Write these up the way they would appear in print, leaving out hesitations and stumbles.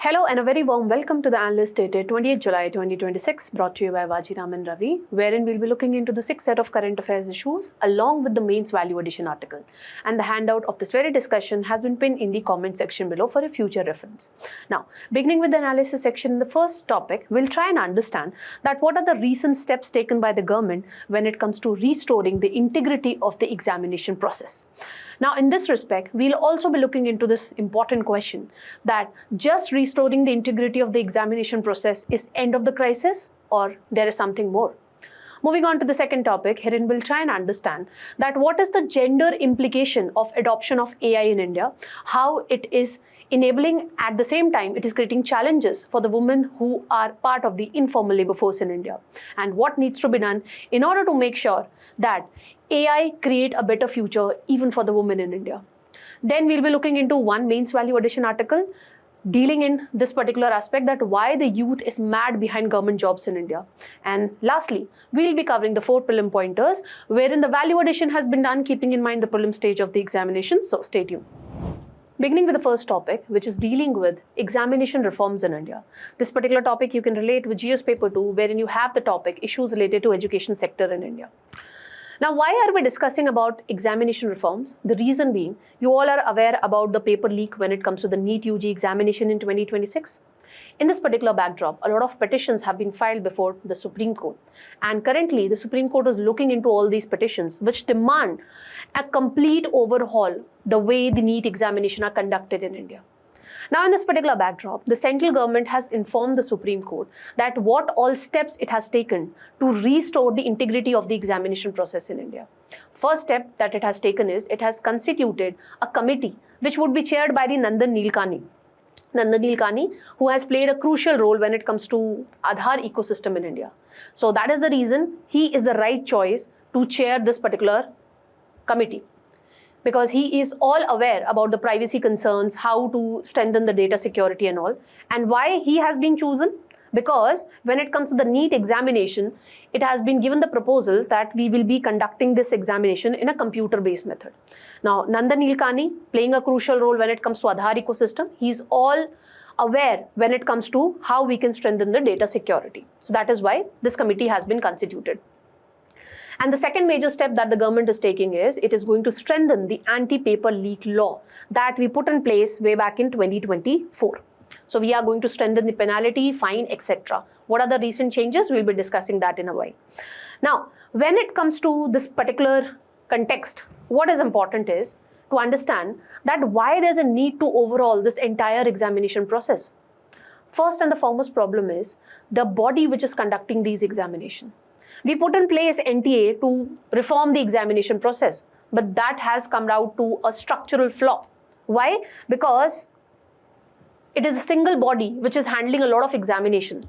Hello and a very warm welcome to the Analyst dated 28th July 2026, brought to you by Vajiram and Ravi, wherein we'll be looking into the 6th set of current affairs issues along with the mains value addition article. And the handout of this very discussion has been pinned in the comment section below for a future reference. Now, beginning with the analysis section, in the first topic, we'll try and understand that what are the recent steps taken by the government when it comes to restoring the integrity of the examination process. Now, in this respect, we'll also be looking into this important question that just restoring the integrity of the examination process is end of the crisis, or there is something more. Moving on to the second topic, herein we'll try and understand that what is the gender implication of adoption of AI in India, how it is enabling, at the same time it is creating challenges for the women who are part of the informal labor force in India, and what needs to be done in order to make sure that AI create a better future even for the women in India. Then we'll be looking into one mains value addition article dealing in this particular aspect, that why the youth is mad behind government jobs in India. And lastly, we'll be covering the 4 prelim pointers wherein the value addition has been done keeping in mind the prelim stage of the examination, so stay tuned. Beginning with the first topic, which is dealing with examination reforms in India. This particular topic you can relate with GS paper 2, wherein you have the topic issues related to education sector in India. Now, why are we discussing about examination reforms? The reason being, you all are aware about the paper leak when it comes to the NEET UG examination in 2026. In this particular backdrop, a lot of petitions have been filed before the Supreme Court. And currently, the Supreme Court is looking into all these petitions, which demand a complete overhaul the way the NEET examination are conducted in India. Now, in this particular backdrop, the central government has informed the Supreme Court that what all steps it has taken to restore the integrity of the examination process in India. First step that it has taken is it has constituted a committee which would be chaired by the Nandan Nilekani, who has played a crucial role when it comes to Aadhaar ecosystem in India. So that is the reason he is the right choice to chair this particular committee, because he is all aware about the privacy concerns, how to strengthen the data security and all. And why he has been chosen? Because when it comes to the NEET examination, it has been given the proposal that we will be conducting this examination in a computer-based method. Now, Nandan Nilekani playing a crucial role when it comes to Aadhaar ecosystem. He's all aware when it comes to how we can strengthen the data security. So that is why this committee has been constituted. And the second major step that the government is taking is it is going to strengthen the anti-paper leak law that we put in place way back in 2024. So we are going to strengthen the penalty, fine, etc. What are the recent changes? We'll be discussing that in a while. Now, when it comes to this particular context, what is important is to understand that why there's a need to overhaul this entire examination process. First and the foremost problem is the body which is conducting these examinations. We put in place NTA to reform the examination process, but that has come out to a structural flaw. Why? Because it is a single body which is handling a lot of examination,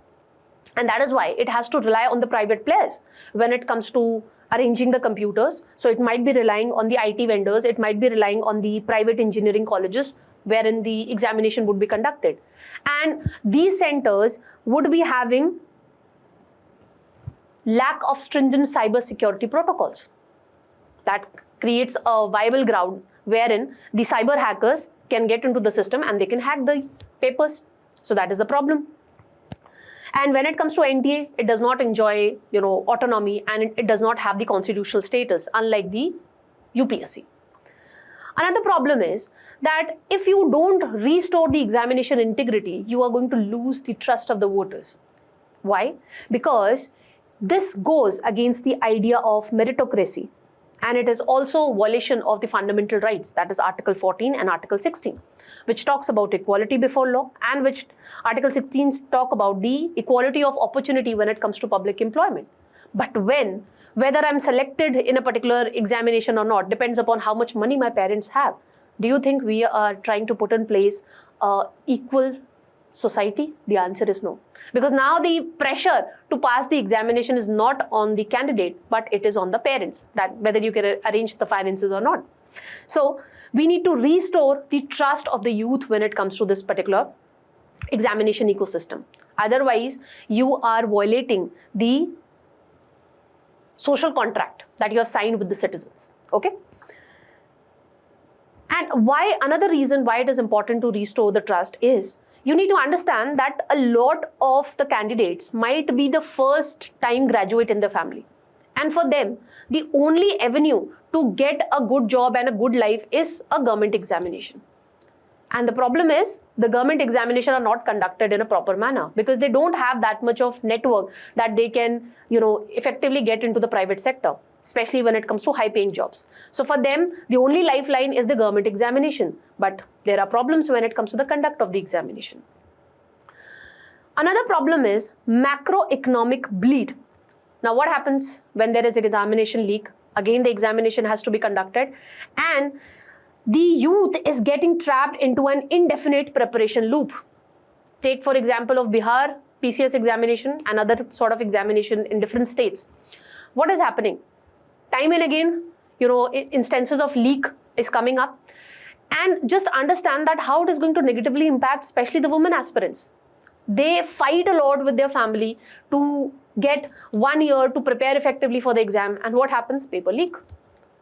and that is why it has to rely on the private players when it comes to arranging the computers. So it might be relying on the IT vendors, it might be relying on the private engineering colleges wherein the examination would be conducted. And these centers would be having lack of stringent cyber security protocols. That creates a viable ground wherein the cyber hackers can get into the system and they can hack the papers. So that is the problem. And when it comes to NTA, it does not enjoy, autonomy, and it does not have the constitutional status, unlike the UPSC. Another problem is that if you don't restore the examination integrity, you are going to lose the trust of the voters. Why? Because this goes against the idea of meritocracy, and it is also a violation of the fundamental rights, that is Article 14 and Article 16, which talks about equality before law, and which Article 16 talk about the equality of opportunity when it comes to public employment. But whether I'm selected in a particular examination or not depends upon how much money my parents have. Do you think we are trying to put in place equal society? The answer is no. Because now the pressure to pass the examination is not on the candidate, but it is on the parents, that whether you can arrange the finances or not. So we need to restore the trust of the youth when it comes to this particular examination ecosystem. Otherwise, you are violating the social contract that you have signed with the citizens. Okay? And why, another reason why it is important to restore the trust is you need to understand that a lot of the candidates might be the first time graduate in the family. And for them, the only avenue to get a good job and a good life is a government examination. And the problem is the government examination are not conducted in a proper manner because they don't have that much of network that they can, effectively get into the private sector, especially when it comes to high paying jobs. So for them, the only lifeline is the government examination. But there are problems when it comes to the conduct of the examination. Another problem is macroeconomic bleed. Now what happens when there is an examination leak? Again, the examination has to be conducted and the youth is getting trapped into an indefinite preparation loop. Take for example of Bihar PCS examination and other sort of examination in different states. What is happening? Time and again, instances of leak is coming up, and just understand that how it is going to negatively impact especially the women aspirants. They fight a lot with their family to get 1 year to prepare effectively for the exam, and what happens? Paper leak.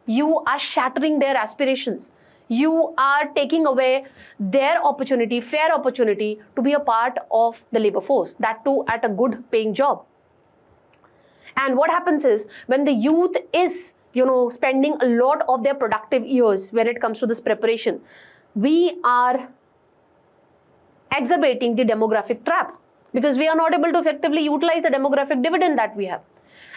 You are shattering their aspirations. You are taking away their opportunity, fair opportunity to be a part of the labor force, that too at a good paying job. And what happens is when the youth is, spending a lot of their productive years when it comes to this preparation, we are exacerbating the demographic trap because we are not able to effectively utilize the demographic dividend that we have.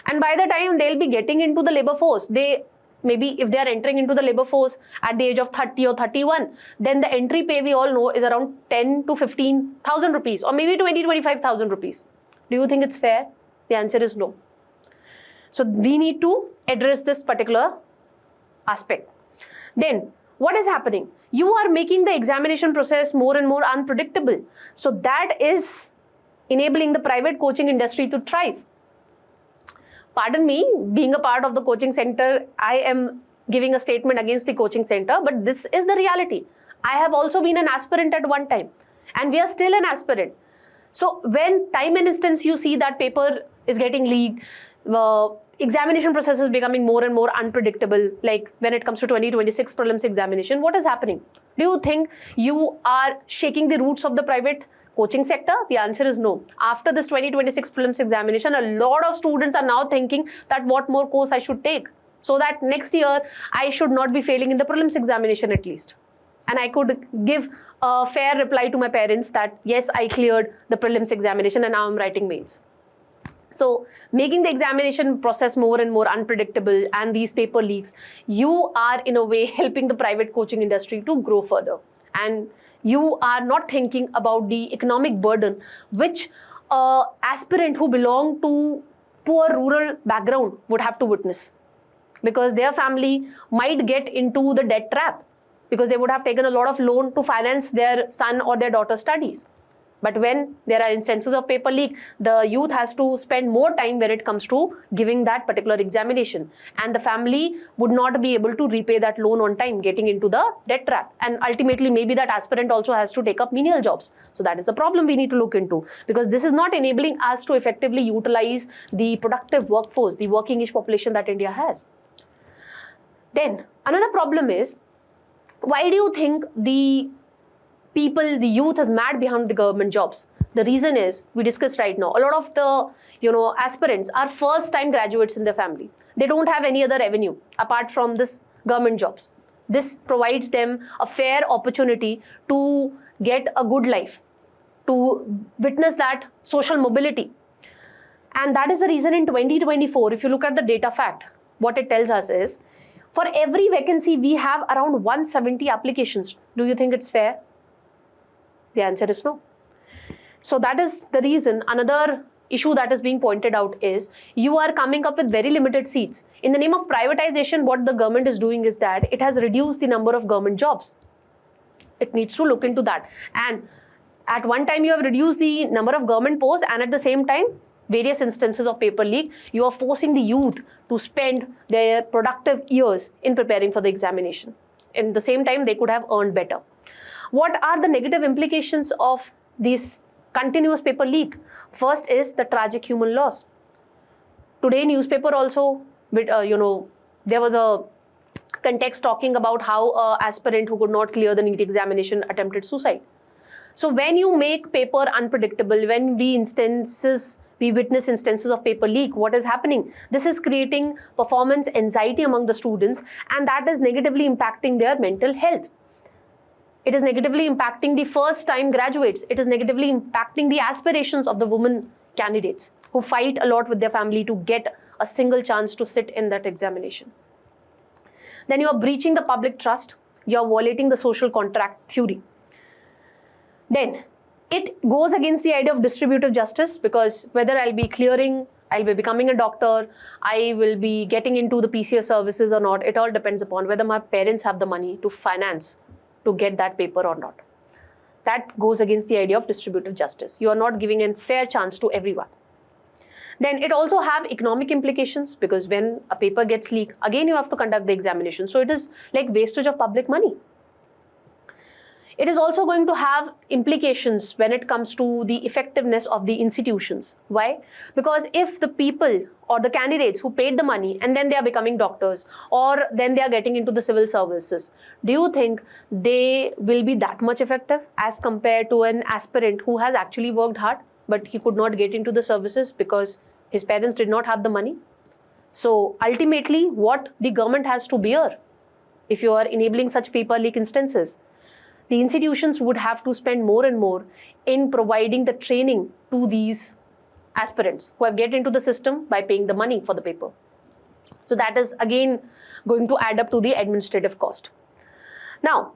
And by the time they'll be getting into the labor force, maybe if they are entering into the labor force at the age of 30 or 31, then the entry pay we all know is around 10 to 15,000 rupees or maybe 25,000 rupees. Do you think it's fair? The answer is no. So we need to address this particular aspect. Then what is happening? You are making the examination process more and more unpredictable. So that is enabling the private coaching industry to thrive. Pardon me, being a part of the coaching center, I am giving a statement against the coaching center, but this is the reality. I have also been an aspirant at one time, and we are still an aspirant. So when time and instance you see that paper is getting leaked, examination process is becoming more and more unpredictable, like when it comes to 2026 prelims examination, what is happening? Do you think you are shaking the roots of the private coaching sector? The answer is no. After this 2026 prelims examination, a lot of students are now thinking that what more course I should take so that next year I should not be failing in the prelims examination at least. And I could give a fair reply to my parents that yes, I cleared the prelims examination and now I'm writing mains. So making the examination process more and more unpredictable and these paper leaks, you are in a way helping the private coaching industry to grow further. And you are not thinking about the economic burden which an aspirant who belong to poor rural background would have to witness, because their family might get into the debt trap because they would have taken a lot of loan to finance their son or their daughter's studies. But when there are instances of paper leak, the youth has to spend more time when it comes to giving that particular examination. And the family would not be able to repay that loan on time, getting into the debt trap. And ultimately, maybe that aspirant also has to take up menial jobs. So that is the problem we need to look into, because this is not enabling us to effectively utilize the productive workforce, the working age population that India has. Then another problem is, why do you think the youth is mad behind the government jobs? The reason is, we discussed right now, a lot of the aspirants are first time graduates in their family. They don't have any other avenue apart from this government jobs. This provides them a fair opportunity to get a good life, to witness that social mobility. And that is the reason in 2024, if you look at the data fact, what it tells us is, for every vacancy, we have around 170 applications. Do you think it's fair? The answer is no. So that is the reason. Another issue that is being pointed out is, you are coming up with very limited seats. In the name of privatization, what the government is doing is that it has reduced the number of government jobs. It needs to look into that. And at one time, you have reduced the number of government posts, and at the same time, various instances of paper leak, you are forcing the youth to spend their productive years in preparing for the examination. In the same time, they could have earned better. What are the negative implications of this continuous paper leak? First is the tragic human loss. Today, newspaper also, there was a context talking about how an aspirant who could not clear the NEET examination attempted suicide. So when you make paper unpredictable, when we witness instances of paper leak, what is happening? This is creating performance anxiety among the students, and that is negatively impacting their mental health. It is negatively impacting the first time graduates. It is negatively impacting the aspirations of the women candidates who fight a lot with their family to get a single chance to sit in that examination. Then you are breaching the public trust. You are violating the social contract theory. Then it goes against the idea of distributive justice, because whether I'll be clearing, I'll be becoming a doctor, I will be getting into the PCS services or not, it all depends upon whether my parents have the money to finance to get that paper or not. That goes against the idea of distributive justice. You are not giving a fair chance to everyone. Then it also have economic implications, because when a paper gets leaked, again you have to conduct the examination. So it is like wastage of public money. It is also going to have implications when it comes to the effectiveness of the institutions. Why? Because if the people or the candidates who paid the money and then they are becoming doctors, or then they are getting into the civil services, do you think they will be that much effective as compared to an aspirant who has actually worked hard but he could not get into the services because his parents did not have the money? So ultimately, what the government has to bear if you are enabling such paper leak instances? The institutions would have to spend more and more in providing the training to these aspirants who have get into the system by paying the money for the paper. So that is again going to add up to the administrative cost. Now,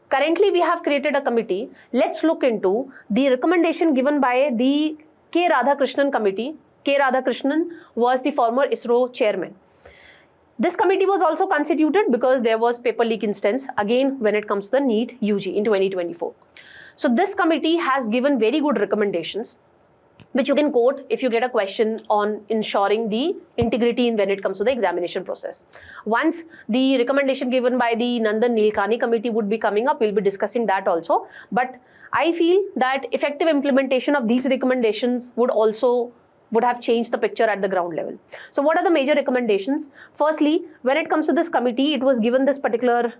currently we have created a committee. Let's look into the recommendation given by the K. Radhakrishnan committee. K. Radhakrishnan was the former ISRO chairman. This committee was also constituted because there was paper leak instance again when it comes to the NEET UG in 2024. So this committee has given very good recommendations, which you can quote if you get a question on ensuring the integrity when it comes to the examination process. Once the recommendation given by the Nandan Nilekani committee would be coming up, we'll be discussing that also. But I feel that effective implementation of these recommendations would have changed the picture at the ground level. So what are the major recommendations? Firstly, when it comes to this committee, it was given this particular,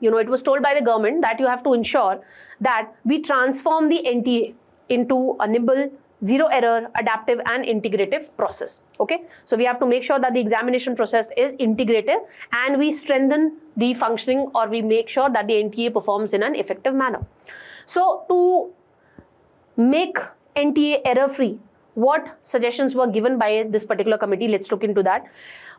it was told by the government that you have to ensure that we transform the NTA into a nimble, zero error, adaptive and integrative process. Okay, so we have to make sure that the examination process is integrative and we strengthen the functioning, or we make sure that the NTA performs in an effective manner. So to make NTA error-free, what suggestions were given by this particular committee? Let's look into that.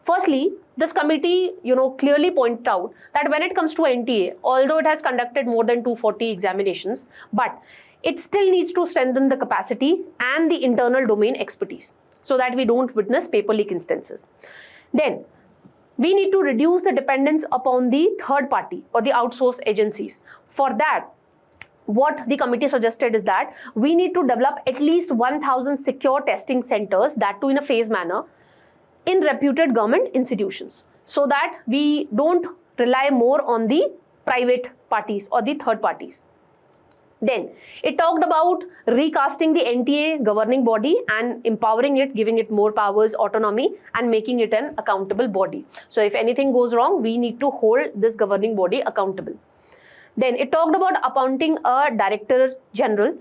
Firstly, this committee, clearly pointed out that when it comes to NTA, although it has conducted more than 240 examinations, but it still needs to strengthen the capacity and the internal domain expertise so that we don't witness paper leak instances. Then, we need to reduce the dependence upon the third party or the outsourced agencies. For that, what the committee suggested is that we need to develop at least 1,000 secure testing centers, that too in a phased manner, in reputed government institutions, so that we don't rely more on the private parties or the third parties. Then it talked about recasting the NTA governing body and empowering it, giving it more powers, autonomy, and making it an accountable body. So if anything goes wrong, we need to hold this governing body accountable. Then it talked about appointing a Director General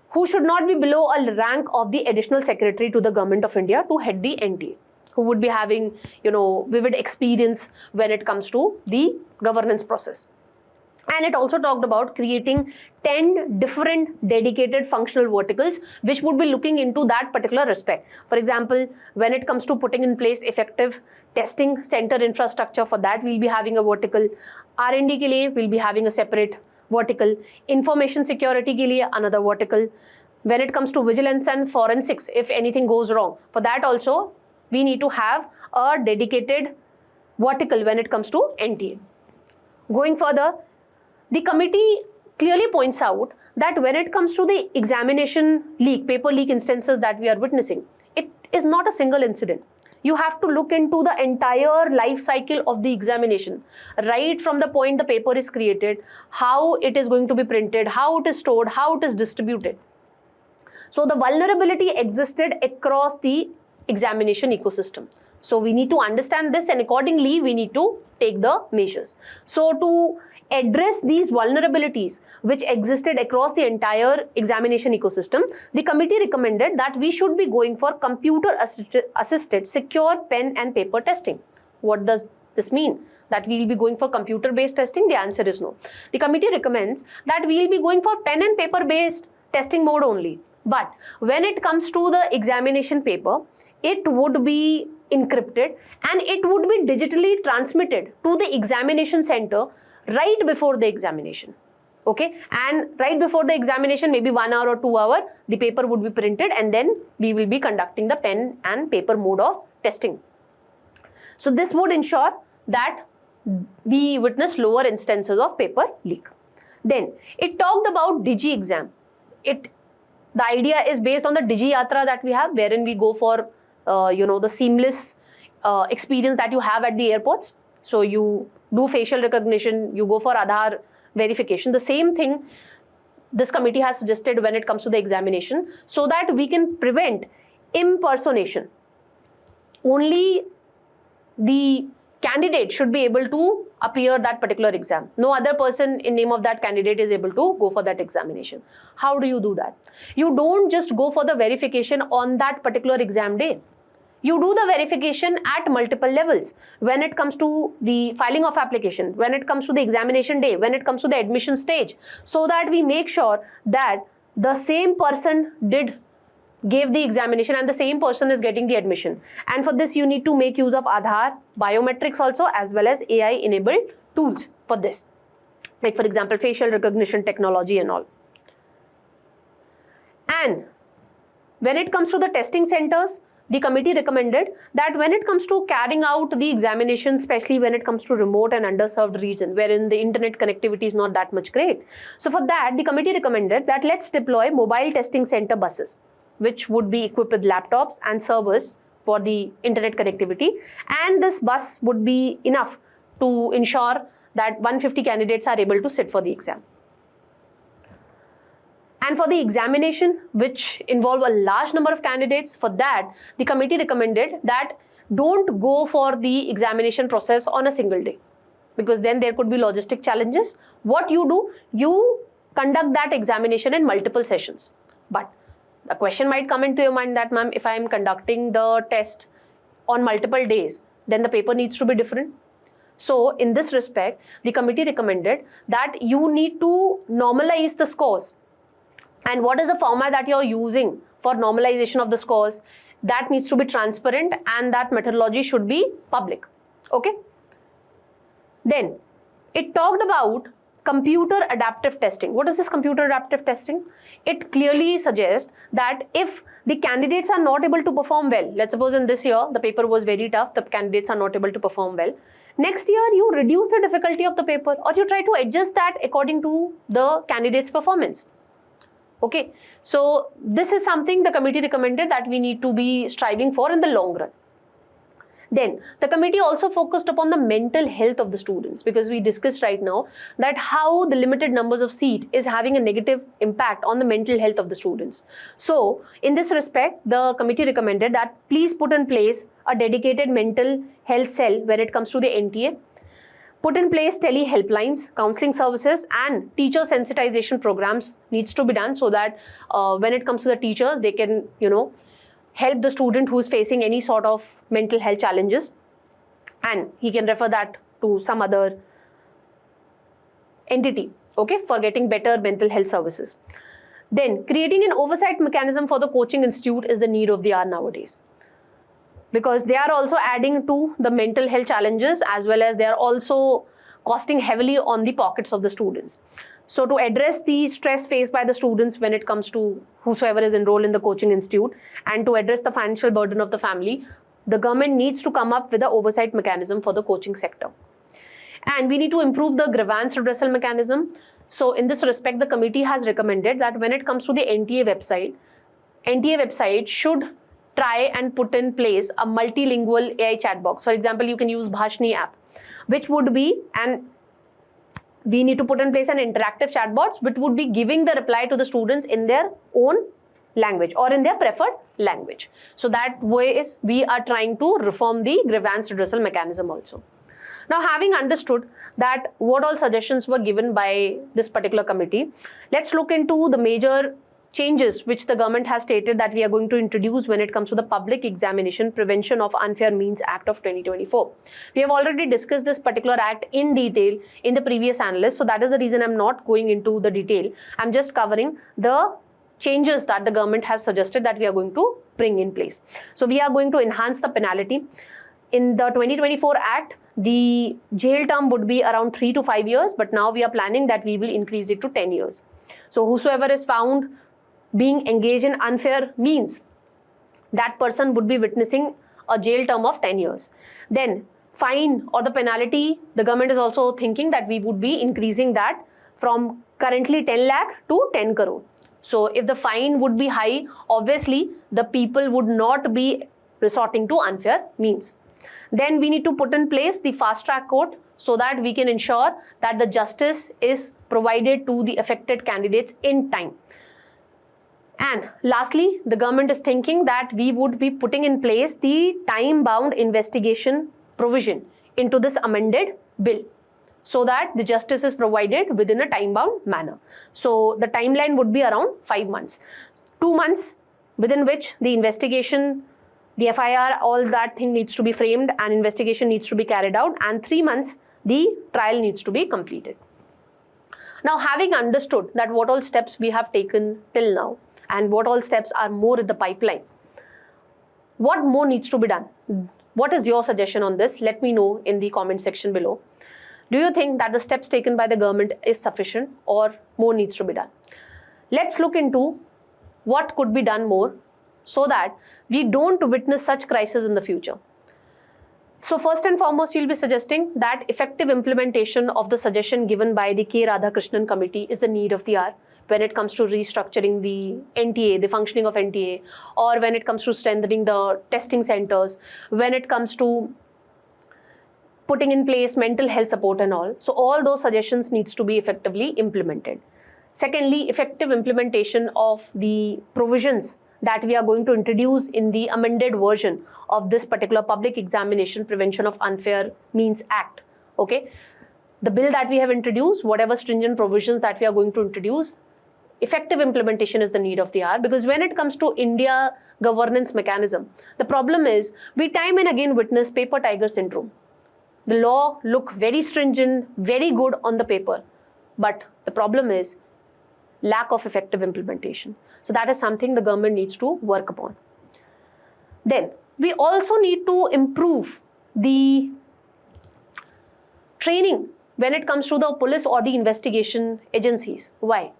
who should not be below a rank of the Additional Secretary to the Government of India to head the NTA, who would be having, vivid experience when it comes to the governance process. And it also talked about creating 10 different dedicated functional verticals which would be looking into that particular respect. For example, when it comes to putting in place effective testing center infrastructure, for that we'll be having a vertical. R&D ke liye we'll be having a separate vertical. Information security ke liye another vertical. When it comes to vigilance and forensics, if anything goes wrong, for that also we need to have a dedicated vertical when it comes to NTA. Going further, the committee clearly points out that when it comes to the examination leak, paper leak instances that we are witnessing, it is not a single incident. You have to look into the entire life cycle of the examination, right from the point the paper is created, how it is going to be printed, how it is stored, how it is distributed. So the vulnerability existed across the examination ecosystem. So we need to understand this, and accordingly we need to take the measures. So to address these vulnerabilities which existed across the entire examination ecosystem, the committee recommended that we should be going for computer assisted secure pen and paper testing. What does this mean? That we will be going for computer based testing? The answer is no. The committee recommends that we will be going for pen and paper based testing mode only. But when it comes to the examination paper, it would be encrypted and it would be digitally transmitted to the examination center right before the examination. Okay, and right before the examination, maybe 1 hour or 2 hours, the paper would be printed, and then we will be conducting the pen and paper mode of testing. So this would ensure that we witness lower instances of paper leak. Then it talked about Digi exam. The idea is based on the Digi Yatra that we have, wherein we go for the seamless experience that you have at the airports. So you do facial recognition, you go for Aadhaar verification. The same thing this committee has suggested when it comes to the examination, so that we can prevent impersonation. Only the candidate should be able to appear that particular exam. No other person in name of that candidate is able to go for that examination. How do you do that? You don't just go for the verification on that particular exam day. You do the verification at multiple levels. When it comes to the filing of application, when it comes to the examination day, when it comes to the admission stage, so that we make sure that the same person gave the examination and the same person is getting the admission. And for this, you need to make use of Aadhaar, biometrics also, as well as AI enabled tools for this. Like for example, facial recognition technology and all. And when it comes to the testing centers, the committee recommended that when it comes to carrying out the examination, especially when it comes to remote and underserved region, wherein the internet connectivity is not that much great. So for that, the committee recommended that let's deploy mobile testing center buses, which would be equipped with laptops and servers for the internet connectivity. And this bus would be enough to ensure that 150 candidates are able to sit for the exam. And for the examination, which involve a large number of candidates, for that, the committee recommended that don't go for the examination process on a single day, because then there could be logistic challenges. What you do, you conduct that examination in multiple sessions. But a question might come into your mind that, ma'am, if I am conducting the test on multiple days, then the paper needs to be different. So in this respect, the committee recommended that you need to normalize the scores. And what is the format that you're using for normalization of the scores? That needs to be transparent, and that methodology should be public. Okay. Then it talked about computer adaptive testing. What is this computer adaptive testing? It clearly suggests that if the candidates are not able to perform well, let's suppose in this year the paper was very tough, the candidates are not able to perform well, next year you reduce the difficulty of the paper, or you try to adjust that according to the candidate's performance. Okay, so this is something the committee recommended that we need to be striving for in the long run. Then the committee also focused upon the mental health of the students, because we discussed right now that how the limited numbers of seats is having a negative impact on the mental health of the students. So in this respect, the committee recommended that please put in place a dedicated mental health cell when it comes to the NTA. Put in place tele helplines, counseling services, and teacher sensitization programs needs to be done, so that when it comes to the teachers, they can, help the student who is facing any sort of mental health challenges, and he can refer that to some other entity, okay, for getting better mental health services. Then creating an oversight mechanism for the coaching institute is the need of the hour nowadays, because they are also adding to the mental health challenges, as well as they are also costing heavily on the pockets of the students. So to address the stress faced by the students when it comes to whosoever is enrolled in the coaching institute, and to address the financial burden of the family, the government needs to come up with an oversight mechanism for the coaching sector. And we need to improve the grievance redressal mechanism. So in this respect, the committee has recommended that when it comes to the NTA website should try and put in place a multilingual AI chat box. For example, you can use Bhashni app, which would be, and we need to put in place an interactive chatbots which would be giving the reply to the students in their own language or in their preferred language. So that way is we are trying to reform the grievance redressal mechanism also. Now, having understood that what all suggestions were given by this particular committee, let's look into the major changes which the government has stated that we are going to introduce when it comes to the Public Examination Prevention of Unfair Means Act of 2024. We have already discussed this particular act in detail in the previous Analyst, so that is the reason I'm not going into the detail. I'm just covering the changes that the government has suggested that we are going to bring in place. So we are going to enhance the penalty. In the 2024 Act, the jail term would be around 3 to 5 years, but now we are planning that we will increase it to 10 years. So whosoever is found being engaged in unfair means, that person would be witnessing a jail term of 10 years. Then fine or the penalty, the government is also thinking that we would be increasing that from currently 10 lakh to 10 crore. So if the fine would be high, obviously the people would not be resorting to unfair means. Then we need to put in place the fast track court so that we can ensure that the justice is provided to the affected candidates in time. And lastly, the government is thinking that we would be putting in place the time-bound investigation provision into this amended bill so that the justice is provided within a time-bound manner. So the timeline would be around 5 months. 2 months within which the investigation, the FIR, all that thing needs to be framed and investigation needs to be carried out, and 3 months the trial needs to be completed. Now, having understood that what all steps we have taken till now and what all steps are more in the pipeline, what more needs to be done? What is your suggestion on this? Let me know in the comment section below. Do you think that the steps taken by the government is sufficient or more needs to be done? Let's look into what could be done more so that we don't witness such crises in the future. So first and foremost, you'll be suggesting that effective implementation of the suggestion given by the K. Radhakrishnan committee is the need of the hour when it comes to restructuring the NTA, the functioning of NTA, or when it comes to strengthening the testing centers, when it comes to putting in place mental health support and all. So all those suggestions needs to be effectively implemented. Secondly, effective implementation of the provisions that we are going to introduce in the amended version of this particular Public Examination Prevention of Unfair Means Act. Okay, the bill that we have introduced, whatever stringent provisions that we are going to introduce, effective implementation is the need of the hour, because when it comes to India governance mechanism, the problem is we time and again witness paper tiger syndrome. The law look very stringent, very good on the paper, but the problem is lack of effective implementation. So that is something the government needs to work upon. Then we also need to improve the training when it comes to the police or the investigation agencies. Why?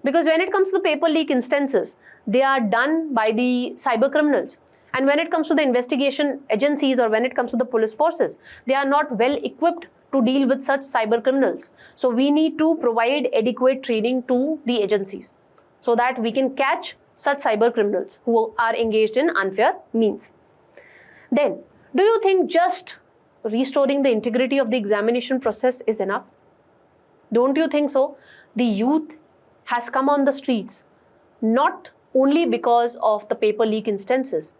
Because when it comes to the paper leak instances, they are done by the cyber criminals. And when it comes to the investigation agencies or when it comes to the police forces, they are not well equipped to deal with such cyber criminals. So we need to provide adequate training to the agencies so that we can catch such cyber criminals who are engaged in unfair means. Then, do you think just restoring the integrity of the examination process is enough? Don't you think so? The youth has come on the streets not only because of the paper leak instances.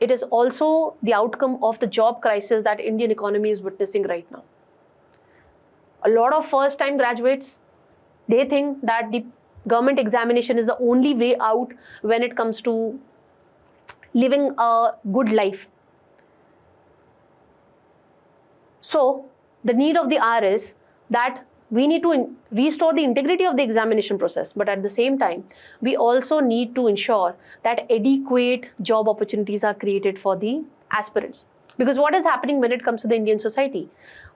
It is also the outcome of the job crisis that Indian economy is witnessing right now. A lot of first-time graduates, they think that the government examination is the only way out when it comes to living a good life. So the need of the hour is that we need to restore the integrity of the examination process, but at the same time, we also need to ensure that adequate job opportunities are created for the aspirants. Because what is happening when it comes to the Indian society?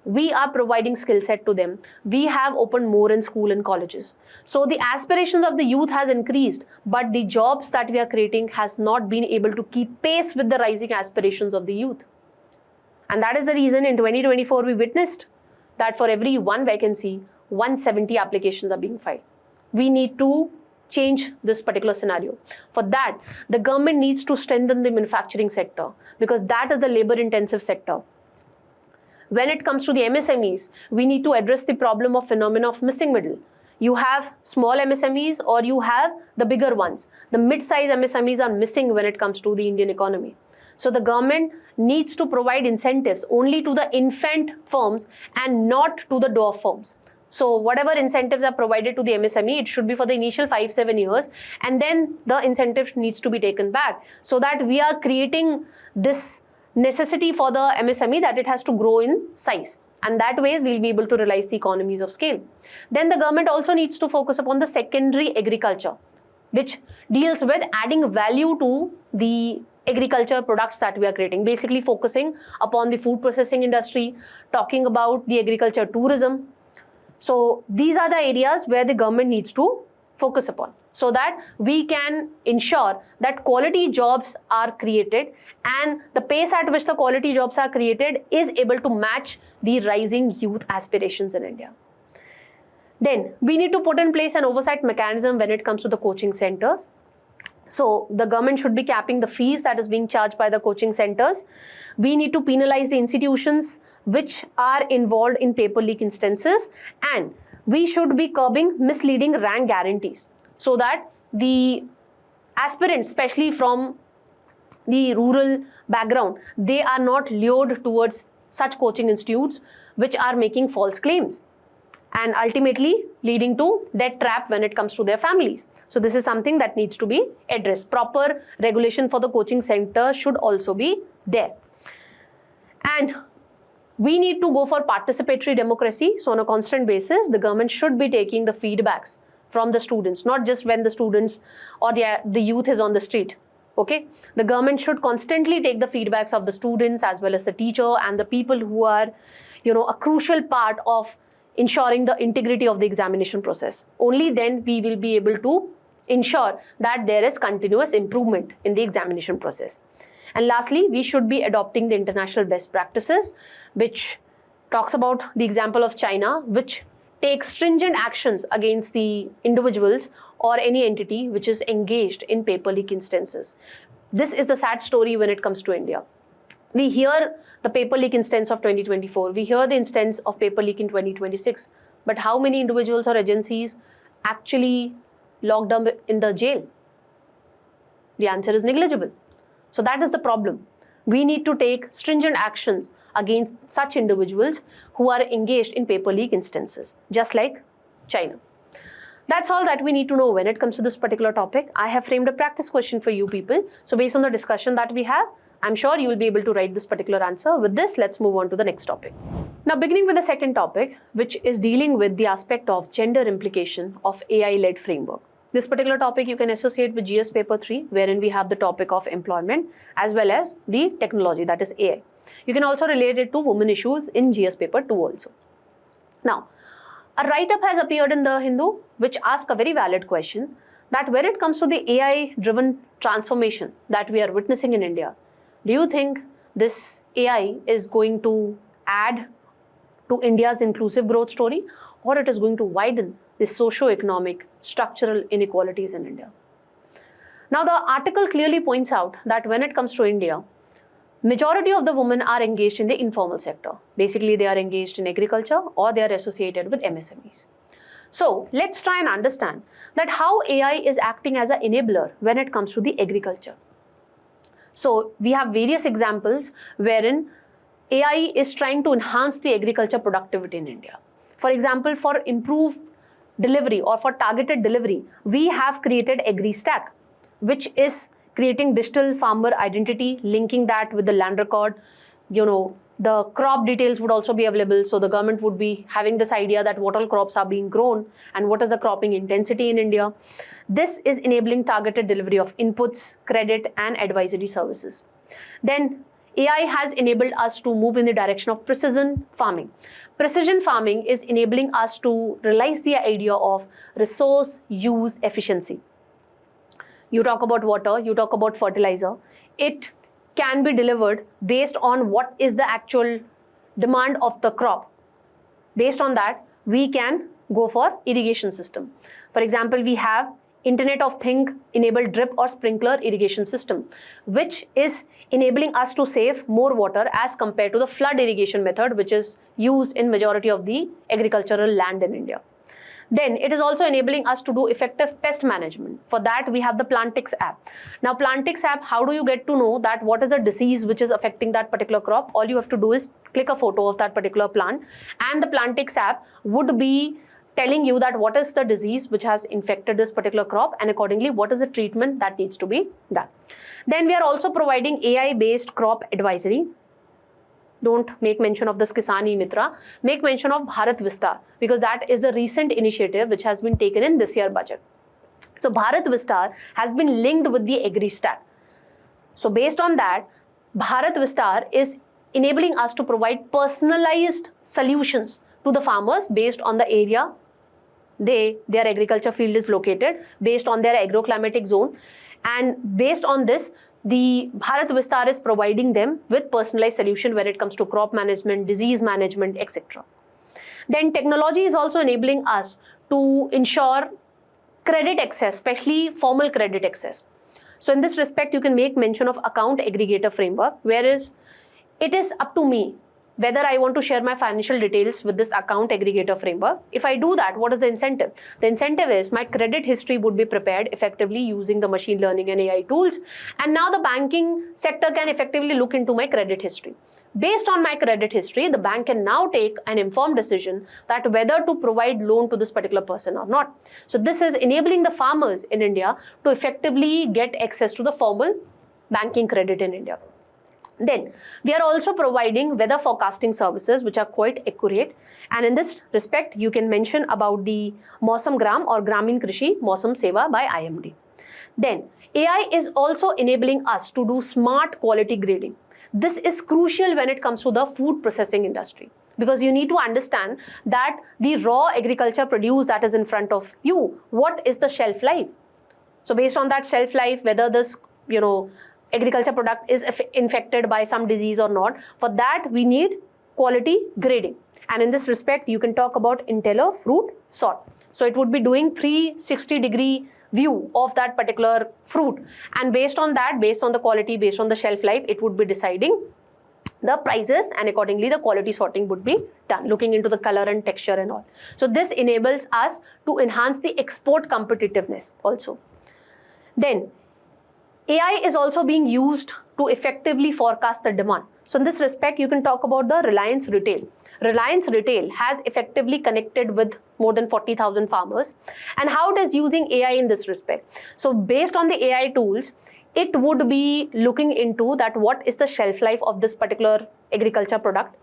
We are providing skill set to them. We have opened more in school and colleges. So the aspirations of the youth has increased, but the jobs that we are creating has not been able to keep pace with the rising aspirations of the youth. And that is the reason in 2024 we witnessed that for every one vacancy, 170 applications are being filed. We need to change this particular scenario. For that, the government needs to strengthen the manufacturing sector because that is the labor-intensive sector. When it comes to the MSMEs, we need to address the problem of phenomena of missing middle. You have small MSMEs or you have the bigger ones. The mid-size MSMEs are missing when it comes to the Indian economy. So the government needs to provide incentives only to the infant firms and not to the dwarf firms. So whatever incentives are provided to the MSME, it should be for the initial 5-7 years, and then the incentive needs to be taken back, so that we are creating this necessity for the MSME that it has to grow in size. And that ways we'll be able to realize the economies of scale. Then the government also needs to focus upon the secondary agriculture, which deals with adding value to the agriculture products that we are creating, basically focusing upon the food processing industry, talking about the agriculture tourism. So these are the areas where the government needs to focus upon, so that we can ensure that quality jobs are created, and the pace at which the quality jobs are created is able to match the rising youth aspirations in India. Then we need to put in place an oversight mechanism when it comes to the coaching centers. So the government should be capping the fees that is being charged by the coaching centers. We need to penalize the institutions which are involved in paper leak instances, and we should be curbing misleading rank guarantees, so that the aspirants, especially from the rural background, they are not lured towards such coaching institutes which are making false claims and ultimately leading to debt trap when it comes to their families. So this is something that needs to be addressed. Proper regulation for the coaching center should also be there. And we need to go for participatory democracy. So on a constant basis, the government should be taking the feedbacks from the students, not just when the students or the youth is on the street. Okay, the government should constantly take the feedbacks of the students as well as the teacher and the people who are, a crucial part of ensuring the integrity of the examination process. Only then we will be able to ensure that there is continuous improvement in the examination process. And lastly, we should be adopting the international best practices, which talks about the example of China, which takes stringent actions against the individuals or any entity which is engaged in paper leak instances. This is the sad story when it comes to India. We hear the paper leak instance of 2024, we hear the instance of paper leak in 2026, but how many individuals or agencies actually locked up in the jail? The answer is negligible. So that is the problem. We need to take stringent actions against such individuals who are engaged in paper leak instances, just like China. That's all that we need to know when it comes to this particular topic. I have framed a practice question for you people. So based on the discussion that we have, I'm sure you will be able to write this particular answer. With this, let's move on to the next topic. Now, beginning with the second topic, which is dealing with the aspect of gender implication of AI-led framework. This particular topic you can associate with GS paper 3, wherein we have the topic of employment as well as the technology, that is AI. You can also relate it to women issues in GS paper 2 also. Now, a write-up has appeared in the Hindu which asks a very valid question, that when it comes to the AI-driven transformation that we are witnessing in India, do you think this AI is going to add to India's inclusive growth story, or it is going to widen the socio-economic structural inequalities in India? Now, the article clearly points out that when it comes to India, majority of the women are engaged in the informal sector. Basically, they are engaged in agriculture or they are associated with MSMEs. So let's try and understand that how AI is acting as an enabler when it comes to the agriculture. So we have various examples wherein AI is trying to enhance the agriculture productivity in India. For example, for improved delivery or for targeted delivery, we have created AgriStack, which is creating digital farmer identity, linking that with the land record. The crop details would also be available. So the government would be having this idea that what all crops are being grown and what is the cropping intensity in India. This is enabling targeted delivery of inputs, credit and advisory services. Then AI has enabled us to move in the direction of precision farming. Precision farming is enabling us to realize the idea of resource use efficiency. You talk about water, you talk about fertilizer. It can be delivered based on what is the actual demand of the crop. Based on that, we can go for irrigation system. For example, we have Internet of Things enabled drip or sprinkler irrigation system, which is enabling us to save more water as compared to the flood irrigation method, which is used in majority of the agricultural land in India. Then it is also enabling us to do effective pest management. For that, we have the Plantix app. Now, Plantix app, how do you get to know that what is the disease which is affecting that particular crop? All you have to do is click a photo of that particular plant, and the Plantix app would be telling you that what is the disease which has infected this particular crop, and accordingly what is the treatment that needs to be done. Then we are also providing AI-based crop advisory. Don't make mention of this Kisan E-Mitra, make mention of Bharat Vistar, because that is the recent initiative which has been taken in this year budget. So Bharat Vistar has been linked with the AgriStat. So based on that, Bharat Vistar is enabling us to provide personalized solutions to the farmers based on the area their agriculture field is located, based on their agroclimatic zone, and based on this, the Bharat Vistar is providing them with personalized solution when it comes to crop management, disease management, etc. Then technology is also enabling us to ensure credit access, especially formal credit access. So in this respect, you can make mention of account aggregator framework, whereas it is up to me whether I want to share my financial details with this account aggregator framework. If I do that, what is the incentive? The incentive is my credit history would be prepared effectively using the machine learning and AI tools. And now the banking sector can effectively look into my credit history. Based on my credit history, the bank can now take an informed decision that whether to provide loan to this particular person or not. So this is enabling the farmers in India to effectively get access to the formal banking credit in India. Then we are also providing weather forecasting services which are quite accurate, and in this respect you can mention about the Mausam Gram or Gramin Krishi Mausam Seva by IMD. Then AI is also enabling us to do smart quality grading. This is crucial when it comes to the food processing industry, because you need to understand that the raw agriculture produce that is in front of you, what is the shelf life? So based on that shelf life, whether this agriculture product is infected by some disease or not, for that we need quality grading. And in this respect, you can talk about Inteller fruit sort. So it would be doing 360-degree view of that particular fruit, and based on that, based on the quality, based on the shelf life, it would be deciding the prices, and accordingly the quality sorting would be done, looking into the color and texture and all. So this enables us to enhance the export competitiveness also. Then AI is also being used to effectively forecast the demand. So in this respect, you can talk about the Reliance Retail. Reliance Retail has effectively connected with more than 40,000 farmers. And how it is using AI in this respect? So based on the AI tools, it would be looking into that what is the shelf life of this particular agriculture product.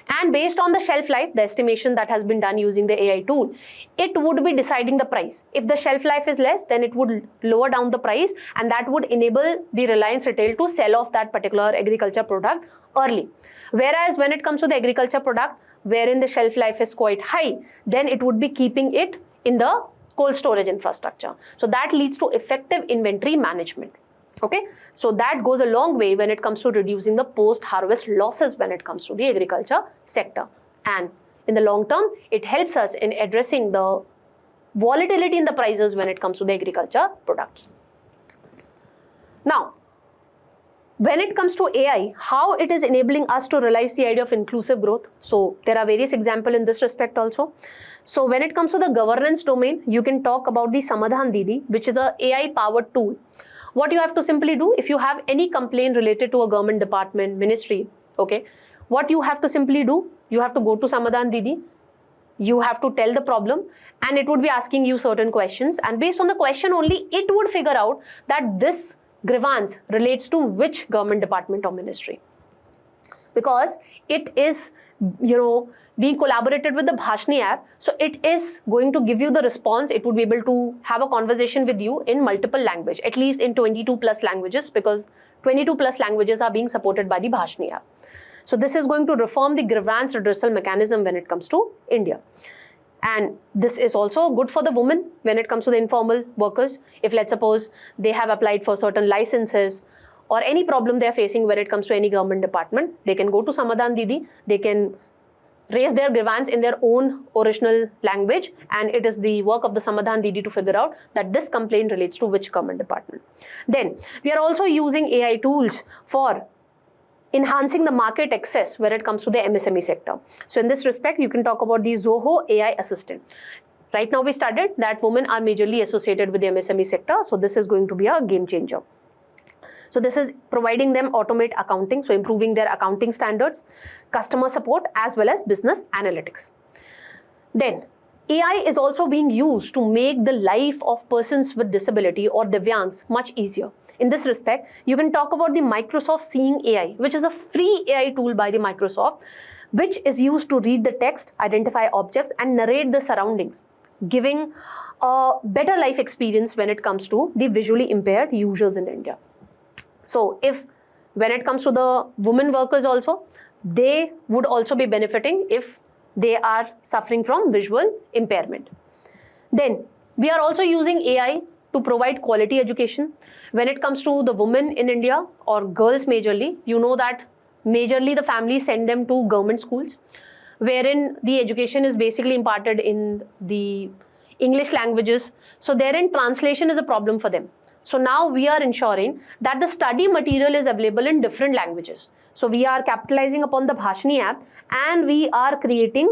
And based on the shelf life, the estimation that has been done using the AI tool, it would be deciding the price. If the shelf life is less, then it would lower down the price, and that would enable the Reliance Retail to sell off that particular agriculture product early. Whereas when it comes to the agriculture product, wherein the shelf life is quite high, then it would be keeping it in the cold storage infrastructure. So that leads to effective inventory management. Okay, so that goes a long way when it comes to reducing the post-harvest losses when it comes to the agriculture sector. And in the long term, it helps us in addressing the volatility in the prices when it comes to the agriculture products. Now, when it comes to AI, how it is enabling us to realize the idea of inclusive growth. So there are various examples in this respect also. So when it comes to the governance domain, you can talk about the Samadhan Didi, which is a AI-powered tool. What you have to simply do, if you have any complaint related to a government department, ministry, okay, what you have to simply do, you have to go to Samadhan Didi, you have to tell the problem, and it would be asking you certain questions, and based on the question only, it would figure out that this grievance relates to which government department or ministry. Because it is, being collaborated with the Bhashni app, so it is going to give you the response. It would be able to have a conversation with you in multiple language, at least in 22 plus languages, because 22 plus languages are being supported by the Bhashni app. So this is going to reform the grievance redressal mechanism when it comes to India. And this is also good for the women when it comes to the informal workers. If let's suppose they have applied for certain licenses or any problem they are facing when it comes to any government department, they can go to Samadhan Didi, they can raise their grievance in their own original language, and it is the work of the Samadhan Didi to figure out that this complaint relates to which government department. Then we are also using AI tools for enhancing the market access when it comes to the MSME sector. So in this respect, you can talk about the Zoho AI assistant. Right now we studied that women are majorly associated with the MSME sector. So this is going to be a game changer. So this is providing them automate accounting, so improving their accounting standards, customer support, as well as business analytics. Then AI is also being used to make the life of persons with disability or Divyangs much easier. In this respect, you can talk about the Microsoft Seeing AI, which is a free AI tool by the Microsoft, which is used to read the text, identify objects, and narrate the surroundings, giving a better life experience when it comes to the visually impaired users in India. So when it comes to the women workers also, they would also be benefiting if they are suffering from visual impairment. Then we are also using AI to provide quality education. When it comes to the women in India or girls majorly, you know that majorly the families send them to government schools, wherein the education is basically imparted in the English languages. So therein translation is a problem for them. So now we are ensuring that the study material is available in different languages. So we are capitalizing upon the Bhashini app and we are creating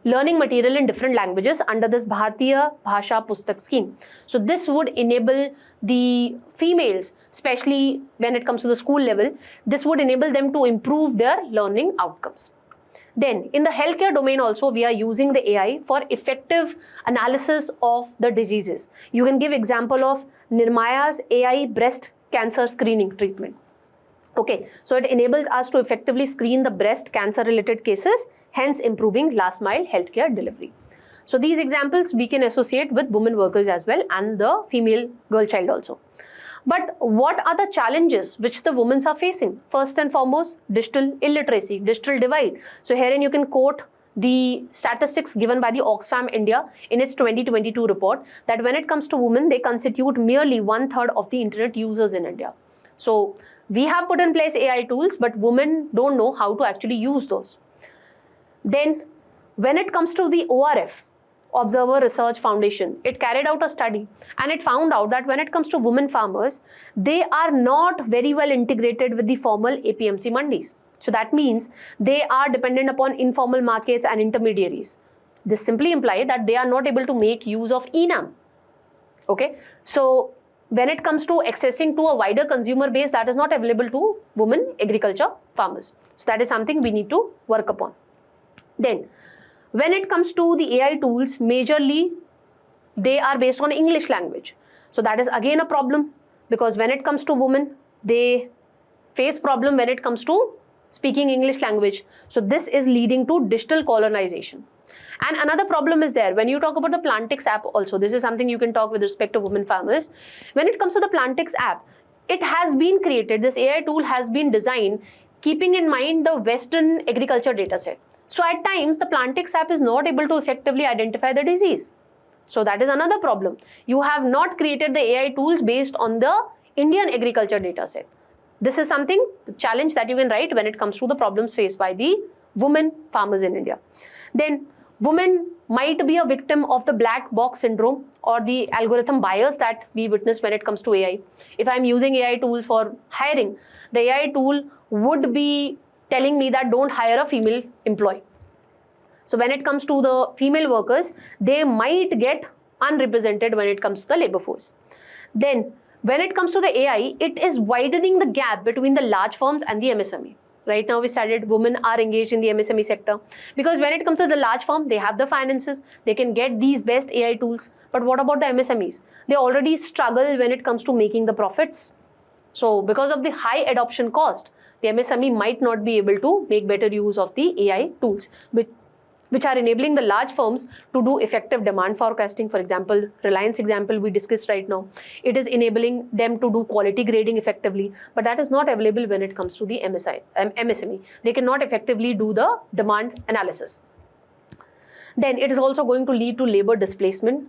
learning material in different languages under this Bharatiya Bhasha Pustak scheme. So this would enable the females, especially when it comes to the school level, this would enable them to improve their learning outcomes. Then in the healthcare domain also, we are using the AI for effective analysis of the diseases. You can give example of Nirmaya's AI breast cancer screening treatment. Okay, so it enables us to effectively screen the breast cancer related cases, hence improving last mile healthcare delivery. So these examples we can associate with women workers as well and the female girl child also. But what are the challenges which the women are facing? First and foremost, digital illiteracy, digital divide. So herein you can quote the statistics given by the Oxfam India in its 2022 report that when it comes to women, they constitute merely 1/3 of the internet users in India. So we have put in place AI tools, but women don't know how to actually use those. Then when it comes to the ORF, Observer Research Foundation, it carried out a study and it found out that when it comes to women farmers, they are not very well integrated with the formal APMC mandis. So that means they are dependent upon informal markets and intermediaries. This simply implies that they are not able to make use of ENAM. Okay, so when it comes to accessing to a wider consumer base, that is not available to women agriculture farmers. So that is something we need to work upon. Then when it comes to the AI tools, majorly they are based on English language. So that is again a problem because when it comes to women, they face problem when it comes to speaking English language. So this is leading to digital colonization. And another problem is there when you talk about the Plantix app also. This is something you can talk with respect to women farmers. When it comes to the Plantix app, it has been created, this AI tool has been designed keeping in mind the Western agriculture data set. So at times the Plantix app is not able to effectively identify the disease. So that is another problem. You have not created the AI tools based on the Indian agriculture data set. This is something, the challenge that you can write when it comes to the problems faced by the women farmers in India. Then women might be a victim of the black box syndrome or the algorithm bias that we witness when it comes to AI. If I'm using AI tool for hiring, the AI tool would be telling me that don't hire a female employee. So when it comes to the female workers, they might get unrepresented when it comes to the labor force. Then when it comes to the AI, it is widening the gap between the large firms and the MSME. Right now we studied women are engaged in the MSME sector because when it comes to the large firm, they have the finances, they can get these best AI tools. But what about the MSMEs? They already struggle when it comes to making the profits. So because of the high adoption cost, the MSME might not be able to make better use of the AI tools, which are enabling the large firms to do effective demand forecasting. For example, Reliance example we discussed right now. It is enabling them to do quality grading effectively, but that is not available when it comes to the MSME. They cannot effectively do the demand analysis. Then it is also going to lead to labor displacement,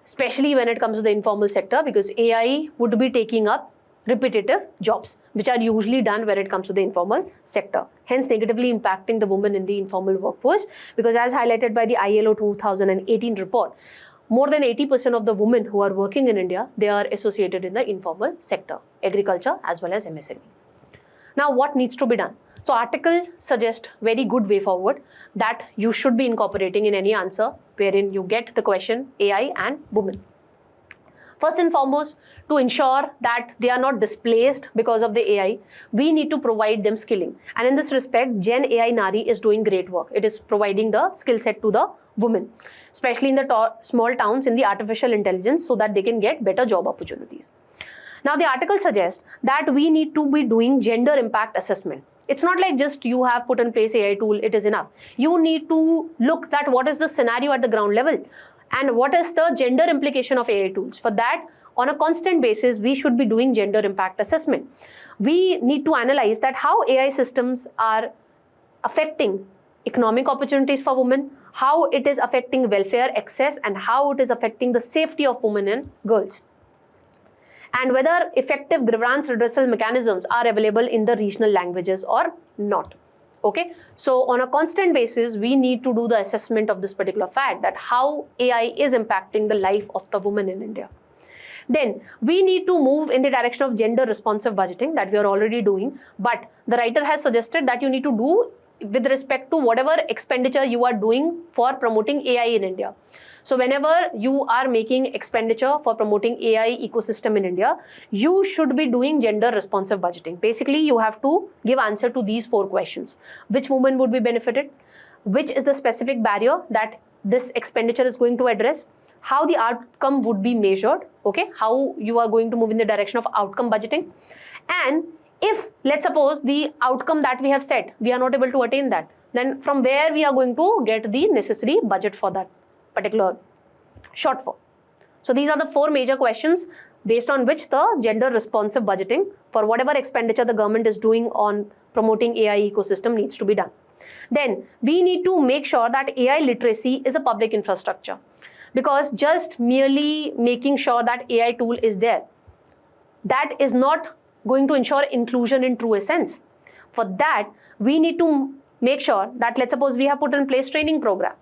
especially when it comes to the informal sector, because AI would be taking up repetitive jobs, which are usually done when it comes to the informal sector, hence negatively impacting the women in the informal workforce, because as highlighted by the ILO 2018 report, more than 80% of the women who are working in India, they are associated in the informal sector, agriculture as well as MSME. Now what needs to be done? So article suggests very good way forward that you should be incorporating in any answer wherein you get the question AI and women. First and foremost, to ensure that they are not displaced because of the AI, we need to provide them skilling. And in this respect, Gen AI Nari is doing great work. It is providing the skill set to the women, especially in the small towns in the artificial intelligence, so that they can get better job opportunities. Now, the article suggests that we need to be doing gender impact assessment. It's not like just you have put in place AI tool, it is enough. You need to look at what is the scenario at the ground level and what is the gender implication of AI tools. For that, on a constant basis, we should be doing gender impact assessment. We need to analyze that how AI systems are affecting economic opportunities for women, how it is affecting welfare access, and how it is affecting the safety of women and girls, and whether effective grievance redressal mechanisms are available in the regional languages or not. Okay, so on a constant basis, we need to do the assessment of this particular fact, that how AI is impacting the life of the woman in India. Then we need to move in the direction of gender responsive budgeting, that we are already doing, but the writer has suggested that you need to do with respect to whatever expenditure you are doing for promoting AI in India. So whenever you are making expenditure for promoting AI ecosystem in India, you should be doing gender responsive budgeting. Basically, you have to give answer to these 4 questions. Which woman would be benefited? Which is the specific barrier that this expenditure is going to address? How the outcome would be measured? Okay, how you are going to move in the direction of outcome budgeting? And if, let's suppose, the outcome that we have set, we are not able to attain that, then from where we are going to get the necessary budget for that particular shortfall. So these are the 4 major questions based on which the gender responsive budgeting for whatever expenditure the government is doing on promoting AI ecosystem needs to be done. Then we need to make sure that AI literacy is a public infrastructure, because just merely making sure that AI tool is there, that is not going to ensure inclusion in true essence. For that, we need to make sure that, let's suppose, we have put in place training program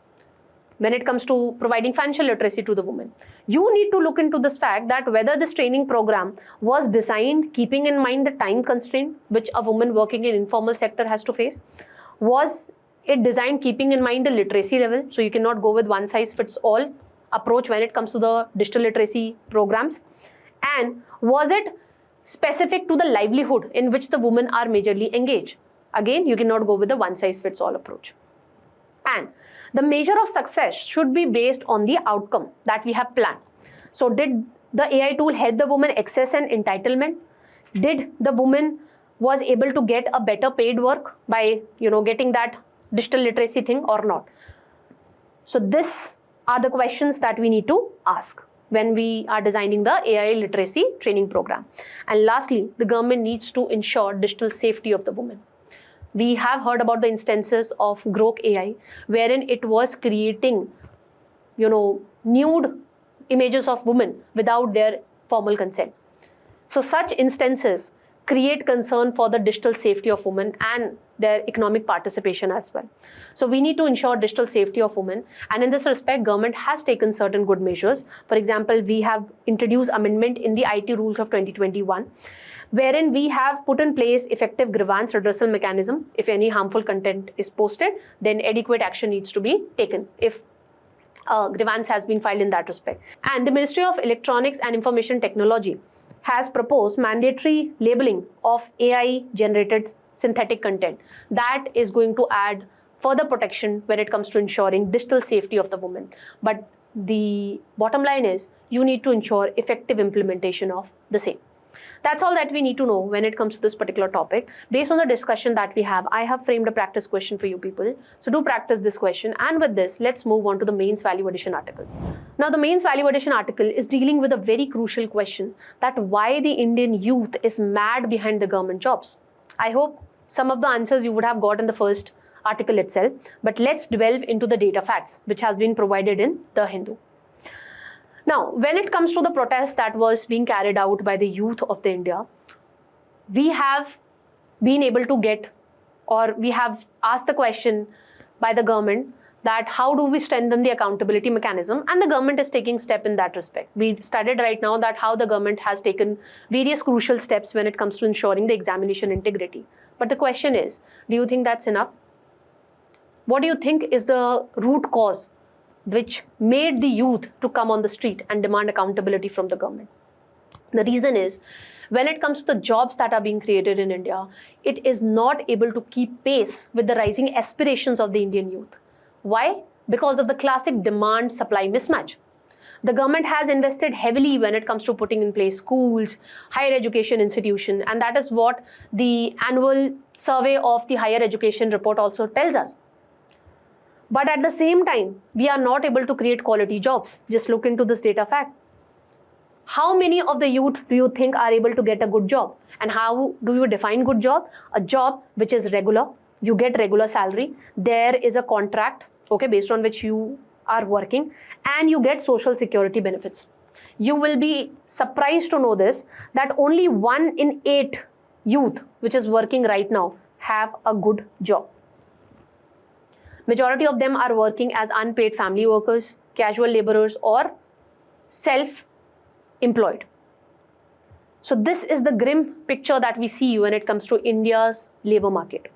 when it comes to providing financial literacy to the women. You need to look into this fact that whether this training program was designed keeping in mind the time constraint which a woman working in informal sector has to face. Was it designed keeping in mind the literacy level? So you cannot go with one size fits all approach when it comes to the digital literacy programs. And was it specific to the livelihood in which the women are majorly engaged? Again, you cannot go with the one size fits all approach. And the measure of success should be based on the outcome that we have planned. So did the AI tool help the woman access and entitlement? Did the woman was able to get a better paid work by getting that digital literacy thing or not? So these are the questions that we need to ask when we are designing the AI literacy training program. And lastly, the government needs to ensure digital safety of the woman. We have heard about the instances of Grok AI, wherein it was creating, nude images of women without their formal consent. So such instances create concern for the digital safety of women and their economic participation as well. So we need to ensure digital safety of women, and in this respect, government has taken certain good measures. For example, we have introduced amendment in the IT rules of 2021, wherein we have put in place effective grievance redressal mechanism. If any harmful content is posted, then adequate action needs to be taken if grievance has been filed in that respect. And the Ministry of Electronics and Information Technology has proposed mandatory labeling of AI generated synthetic content. That is going to add further protection when it comes to ensuring digital safety of the woman. But the bottom line is you need to ensure effective implementation of the same. That's all that we need to know when it comes to this particular topic. Based on the discussion that we have, I have framed a practice question for you people. So do practice this question. And with this, let's move on to the mains value addition article. Now, the mains value addition article is dealing with a very crucial question, that why the Indian youth is mad behind the government jobs. I hope some of the answers you would have got in the first article itself, but let's delve into the data facts which has been provided in the Hindu. Now, when it comes to the protest that was being carried out by the youth of the India, we have been able to get, or we have asked the question by the government that how do we strengthen the accountability mechanism, and the government is taking step in that respect. We studied right now that how the government has taken various crucial steps when it comes to ensuring the examination integrity. But the question is, do you think that's enough? What do you think is the root cause which made the youth to come on the street and demand accountability from the government? The reason is, when it comes to the jobs that are being created in India, it is not able to keep pace with the rising aspirations of the Indian youth. Why? Because of the classic demand-supply mismatch. The government has invested heavily when it comes to putting in place schools, higher education institution, and that is what the annual survey of the higher education report also tells us. But at the same time, we are not able to create quality jobs. Just look into this data fact. How many of the youth do you think are able to get a good job? And how do you define good job? A job which is regular, you get regular salary, there is a contract, okay, based on which you are working, and you get social security benefits. You will be surprised to know this, that only 1 in 8 youth which is working right now have a good job. Majority of them are working as unpaid family workers, casual laborers, or self-employed. So this is the grim picture that we see when it comes to India's labor market.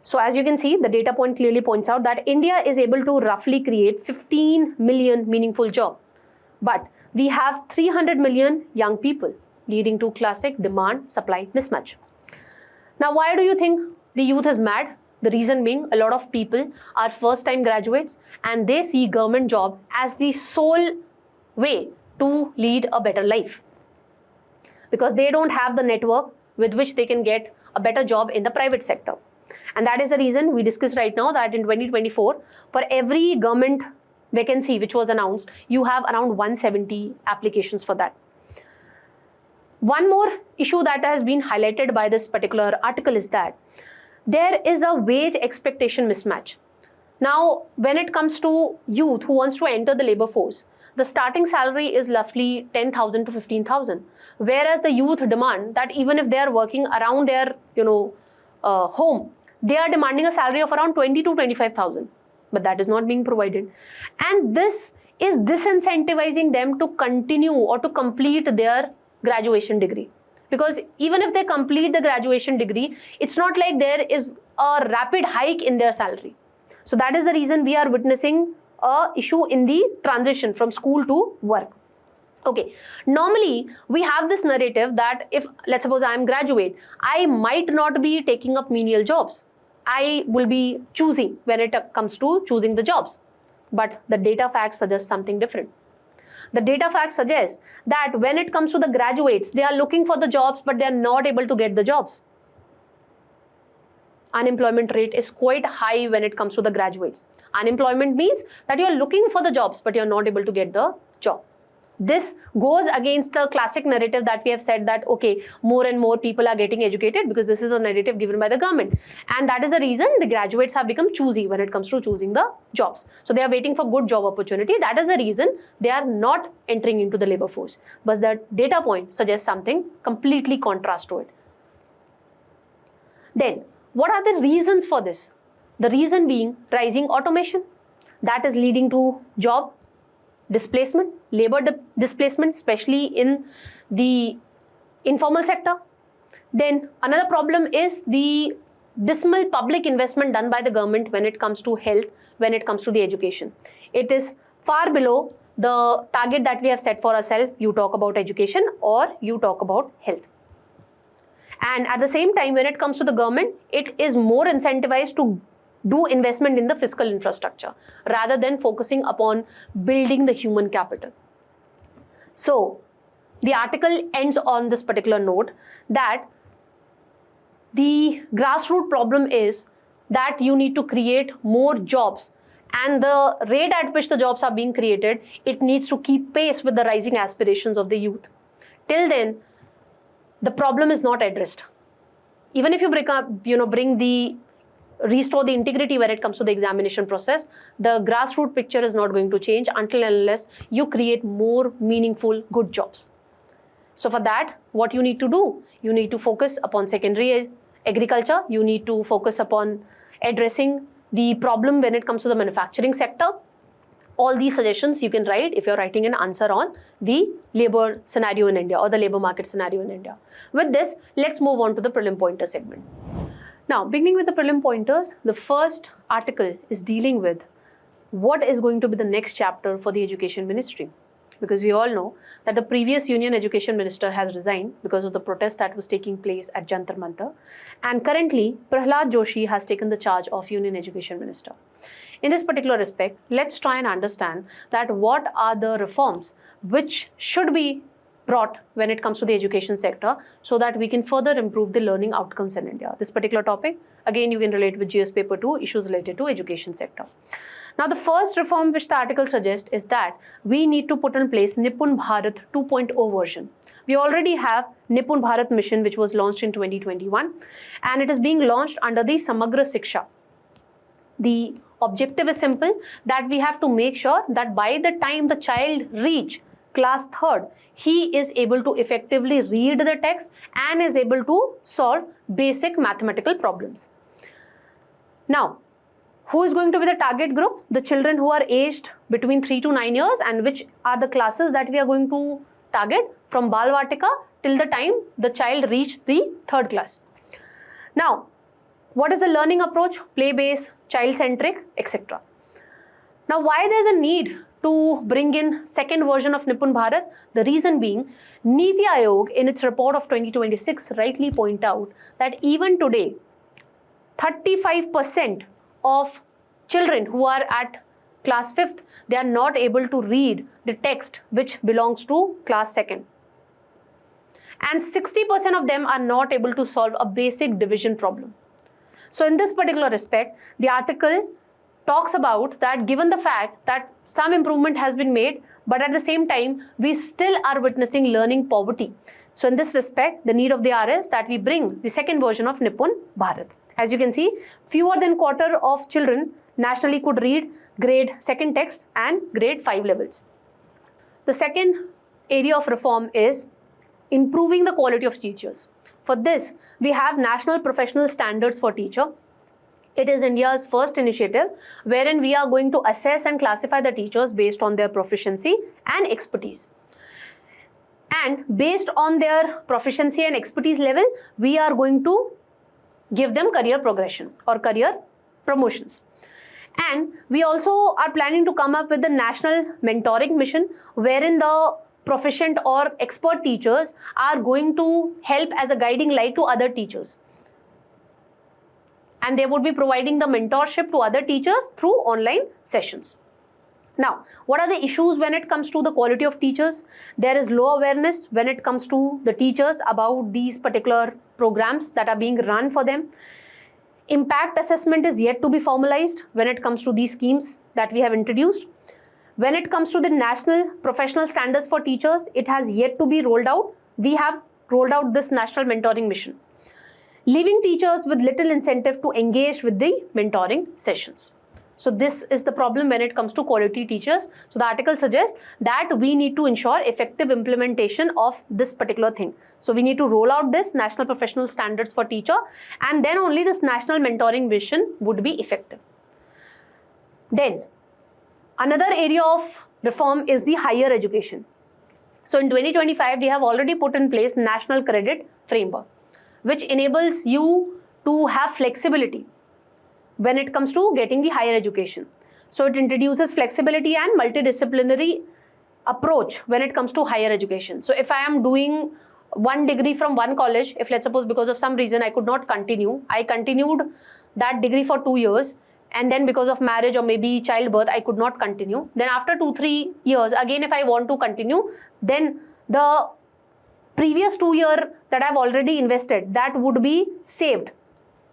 So as you can see, the data point clearly points out that India is able to roughly create 15 million meaningful jobs. But we have 300 million young people, leading to classic demand-supply mismatch. Now, why do you think the youth is mad? The reason being, a lot of people are first-time graduates and they see government job as the sole way to lead a better life, because they don't have the network with which they can get a better job in the private sector. And that is the reason we discussed right now that in 2024, for every government vacancy which was announced, you have around 170 applications for that. One more issue that has been highlighted by this particular article is that there is a wage expectation mismatch. Now, when it comes to youth who wants to enter the labor force, the starting salary is roughly 10,000 to 15,000, whereas the youth demand that even if they are working around their home, they are demanding a salary of around 20 to 25,000, but that is not being provided, and this is disincentivizing them to continue or to complete their graduation degree. Because even if they complete the graduation degree, it's not like there is a rapid hike in their salary. So that is the reason we are witnessing a issue in the transition from school to work. Okay, normally we have this narrative that if, let's suppose I am graduate, I might not be taking up menial jobs. I will be choosing when it comes to choosing the jobs. But the data facts suggest something different. The data facts suggest that when it comes to the graduates, they are looking for the jobs, but they are not able to get the jobs. Unemployment rate is quite high when it comes to the graduates. Unemployment means that you are looking for the jobs, but you are not able to get the job. This goes against the classic narrative that we have said that, okay, more and more people are getting educated, because this is a narrative given by the government. And that is the reason the graduates have become choosy when it comes to choosing the jobs. So they are waiting for good job opportunity. That is the reason they are not entering into the labor force. But the data point suggests something completely contrast to it. Then, what are the reasons for this? The reason being rising automation. That is leading to job displacement, labor displacement, especially in the informal sector. Then another problem is the dismal public investment done by the government when it comes to health, when it comes to the education. It is far below the target that we have set for ourselves. You talk about education or you talk about health. And at the same time, when it comes to the government, it is more incentivized to do investment in the fiscal infrastructure rather than focusing upon building the human capital. So the article ends on this particular note that the grassroots problem is that you need to create more jobs, and the rate at which the jobs are being created, it needs to keep pace with the rising aspirations of the youth. Till then, the problem is not addressed. Even if you restore the integrity when it comes to the examination process, the grassroots picture is not going to change until and unless you create more meaningful, good jobs. So for that, what you need to do? You need to focus upon secondary agriculture. You need to focus upon addressing the problem when it comes to the manufacturing sector. All these suggestions you can write if you're writing an answer on the labor scenario in India or the labor market scenario in India. With this, let's move on to the prelim pointer segment. Now, beginning with the prelim pointers, the first article is dealing with what is going to be the next chapter for the Education Ministry. Because we all know that the previous Union Education Minister has resigned because of the protest that was taking place at Jantar Mantar. And currently, Prahlad Joshi has taken the charge of Union Education Minister. In this particular respect, let's try and understand that what are the reforms which should be brought when it comes to the education sector so that we can further improve the learning outcomes in India. This particular topic, again, you can relate with GS paper 2, issues related to education sector. Now, the first reform which the article suggests is that we need to put in place Nipun Bharat 2.0 version. We already have Nipun Bharat mission, which was launched in 2021, and it is being launched under the Samagra Shiksha. The objective is simple, that we have to make sure that by the time the child reach class 3rd, he is able to effectively read the text and is able to solve basic mathematical problems. Now, who is going to be the target group? The children who are aged between 3 to 9 years, and which are the classes that we are going to target from Bal Vatika till the time the child reached the 3rd class. Now, what is the learning approach? Play-based, child-centric, etc. Now, why there is a need to bring in second version of Nipun Bharat? The reason being, Niti Aayog in its report of 2026 rightly point out that even today, 35% of children who are at class 5th, they are not able to read the text which belongs to class 2nd. And 60% of them are not able to solve a basic division problem. So in this particular respect, the article talks about that given the fact that some improvement has been made, but at the same time, we still are witnessing learning poverty. So in this respect, the need of the hour is that we bring the second version of Nipun Bharat. As you can see, fewer than quarter of children nationally could read grade 2nd text and grade 5 levels. The second area of reform is improving the quality of teachers. For this, we have National Professional Standards for Teacher. It is India's first initiative wherein we are going to assess and classify the teachers based on their proficiency and expertise. And based on their proficiency and expertise level, we are going to give them career progression or career promotions. And we also are planning to come up with the National Mentoring Mission, wherein the proficient or expert teachers are going to help as a guiding light to other teachers. And they would be providing the mentorship to other teachers through online sessions. Now, what are the issues when it comes to the quality of teachers? There is low awareness when it comes to the teachers about these particular programs that are being run for them. Impact assessment is yet to be formalized when it comes to these schemes that we have introduced. When it comes to the National Professional Standards for Teachers, it has yet to be rolled out. We have rolled out this National Mentoring Mission, leaving teachers with little incentive to engage with the mentoring sessions. So this is the problem when it comes to quality teachers. So the article suggests that we need to ensure effective implementation of this particular thing. So we need to roll out this National Professional Standards for Teacher, and then only this National Mentoring Mission would be effective. Then another area of reform is the higher education. So in 2025, they have already put in place National Credit Framework, which enables you to have flexibility when it comes to getting the higher education. So it introduces flexibility and multidisciplinary approach when it comes to higher education. So if I am doing one degree from one college, if let's suppose because of some reason I could not continue, I continued that degree for 2 years, and then because of marriage or maybe childbirth, I could not continue. Then after 2-3 years, again if I want to continue, then the previous 2 years that I've already invested, that would be saved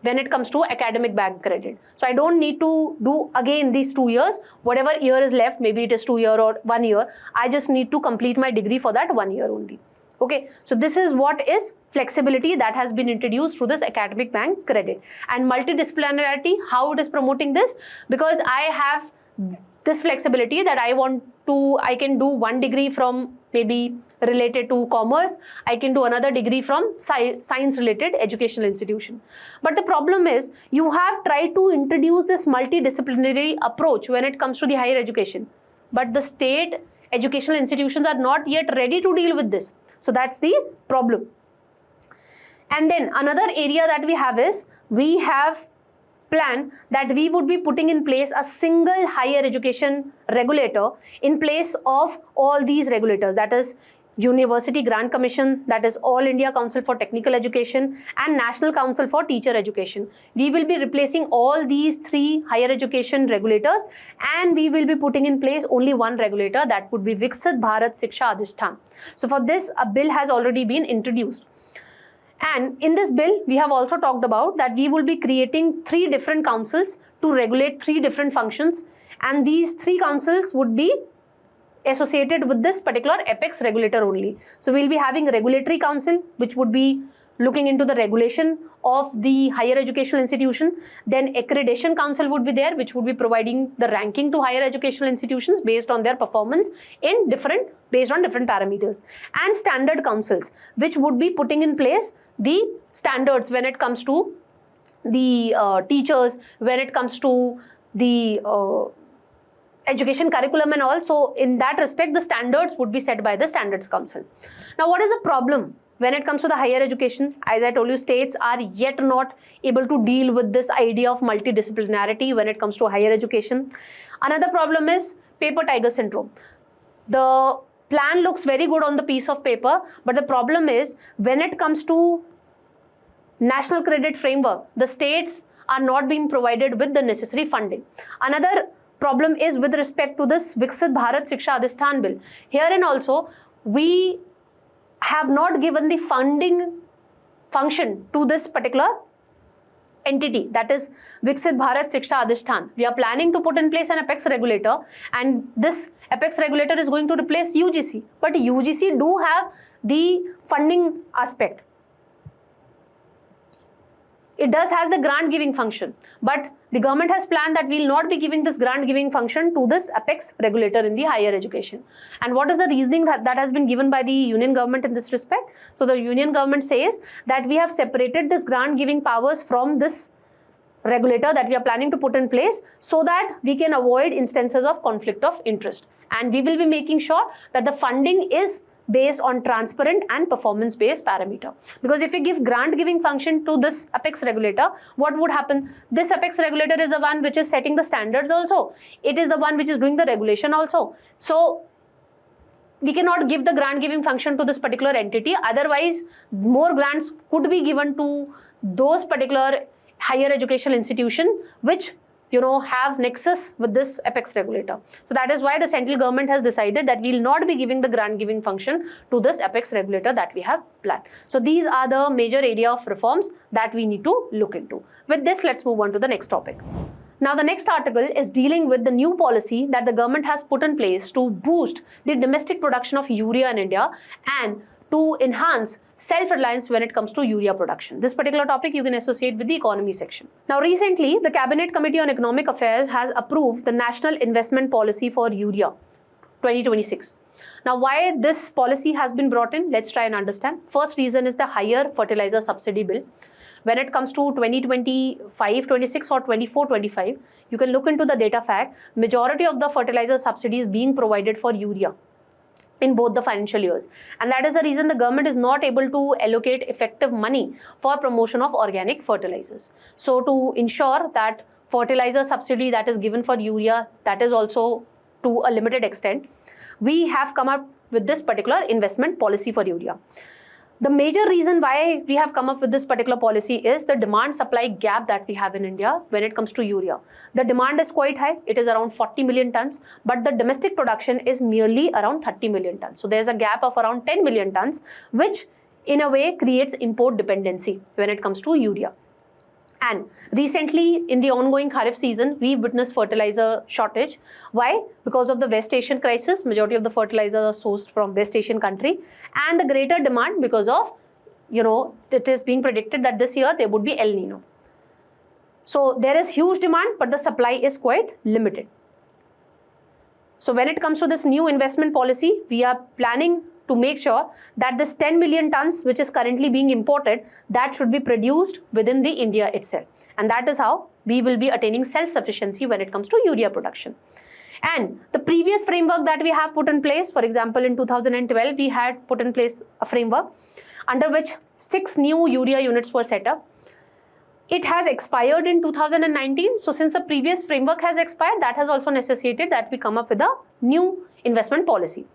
when it comes to academic bank credit. So I don't need to do again these 2 years. Whatever year is left, maybe it is 2 years or 1 year, I just need to complete my degree for that 1 year only. Okay, so this is what is flexibility that has been introduced through this academic bank credit. And multidisciplinarity, how it is promoting this? Because I have this flexibility that I can do one degree from maybe related to commerce, I can do another degree from science related educational institution. But the problem is you have tried to introduce this multidisciplinary approach when it comes to the higher education. but the state educational institutions are not yet ready to deal with this. So that's the problem. And then another area that we have is, we have plan that we would be putting in place a single higher education regulator in place of all these regulators, that is University Grant Commission, that is All India Council for Technical Education, and National Council for Teacher Education. We will be replacing all these three higher education regulators, and we will be putting in place only one regulator, that would be Viksit Bharat Shiksha Adhishtan. So for this, a bill has already been introduced. And in this bill, we have also talked about that we will be creating 3 different councils to regulate 3 different functions, and these 3 councils would be associated with this particular apex regulator only. So we'll be having a regulatory council, which would be looking into the regulation of the higher educational institution. Then accreditation council would be there, which would be providing the ranking to higher educational institutions based on their performance in based on different parameters. And standard councils, which would be putting in place the standards when it comes to the teachers, when it comes to the education curriculum and all. So in that respect, the standards would be set by the Standards Council. Now, what is the problem when it comes to the higher education? As I told you, states are yet not able to deal with this idea of multidisciplinarity when it comes to higher education. Another problem is paper tiger syndrome. The plan looks very good on the piece of paper, but the problem is when it comes to national credit framework, the states are not being provided with the necessary funding. Another problem is with respect to this Viksit Bharat Shiksha Adhishtan bill. Herein also, we have not given the funding function to this particular entity, that is Viksit Bharat Shiksha Adhishtan. We are planning to put in place an apex regulator, and this apex regulator is going to replace UGC. But UGC do have the funding aspect. It does has the grant giving function, but the government has planned that we will not be giving this grant giving function to this apex regulator in the higher education. And what is the reasoning that has been given by the union government in this respect? So the union government says that we have separated this grant giving powers from this regulator that we are planning to put in place, so that we can avoid instances of conflict of interest. And we will be making sure that the funding is based on transparent and performance based parameter. Because if we give grant giving function to this apex regulator, what would happen? This apex regulator is the one which is setting the standards also. It is the one which is doing the regulation also. So we cannot give the grant giving function to this particular entity. Otherwise, more grants could be given to those particular higher educational institution which have nexus with this apex regulator. So that is why the central government has decided that we will not be giving the grant giving function to this apex regulator that we have planned. So these are the major area of reforms that we need to look into. With this, let's move on to the next topic. Now, the next article is dealing with the new policy that the government has put in place to boost the domestic production of urea in India and to enhance self-reliance when it comes to urea production. This particular topic you can associate with the economy section. Now, recently, the Cabinet Committee on Economic Affairs has approved the National Investment Policy for Urea 2026. Now, why this policy has been brought in? Let's try and understand. First reason is the higher fertilizer subsidy bill. When it comes to 2025-26 or 24-25, you can look into the data fact. Majority of the fertilizer subsidies being provided for urea in both the financial years, and that is the reason the government is not able to allocate effective money for promotion of organic fertilizers. So to ensure that fertilizer subsidy that is given for urea, that is also to a limited extent, we have come up with this particular investment policy for urea. The major reason why we have come up with this particular policy is the demand-supply gap that we have in India when it comes to urea. The demand is quite high. It is around 40 million tons, but the domestic production is merely around 30 million tons. So there's a gap of around 10 million tons, which in a way creates import dependency when it comes to urea. And recently, in the ongoing Kharif season, we witnessed fertilizer shortage. Why? Because of the West Asian crisis. Majority of the fertilizers are sourced from West Asian country, and the greater demand because of, it is being predicted that this year there would be El Nino. So there is huge demand, but the supply is quite limited. So when it comes to this new investment policy, we are planning to make sure that this 10 million tons which is currently being imported, that should be produced within the India itself. And that is how we will be attaining self-sufficiency when it comes to urea production. And the previous framework that we have put in place, for example, in 2012, we had put in place a framework under which 6 new urea units were set up. It has expired in 2019. So since the previous framework has expired, that has also necessitated that we come up with a new investment policy.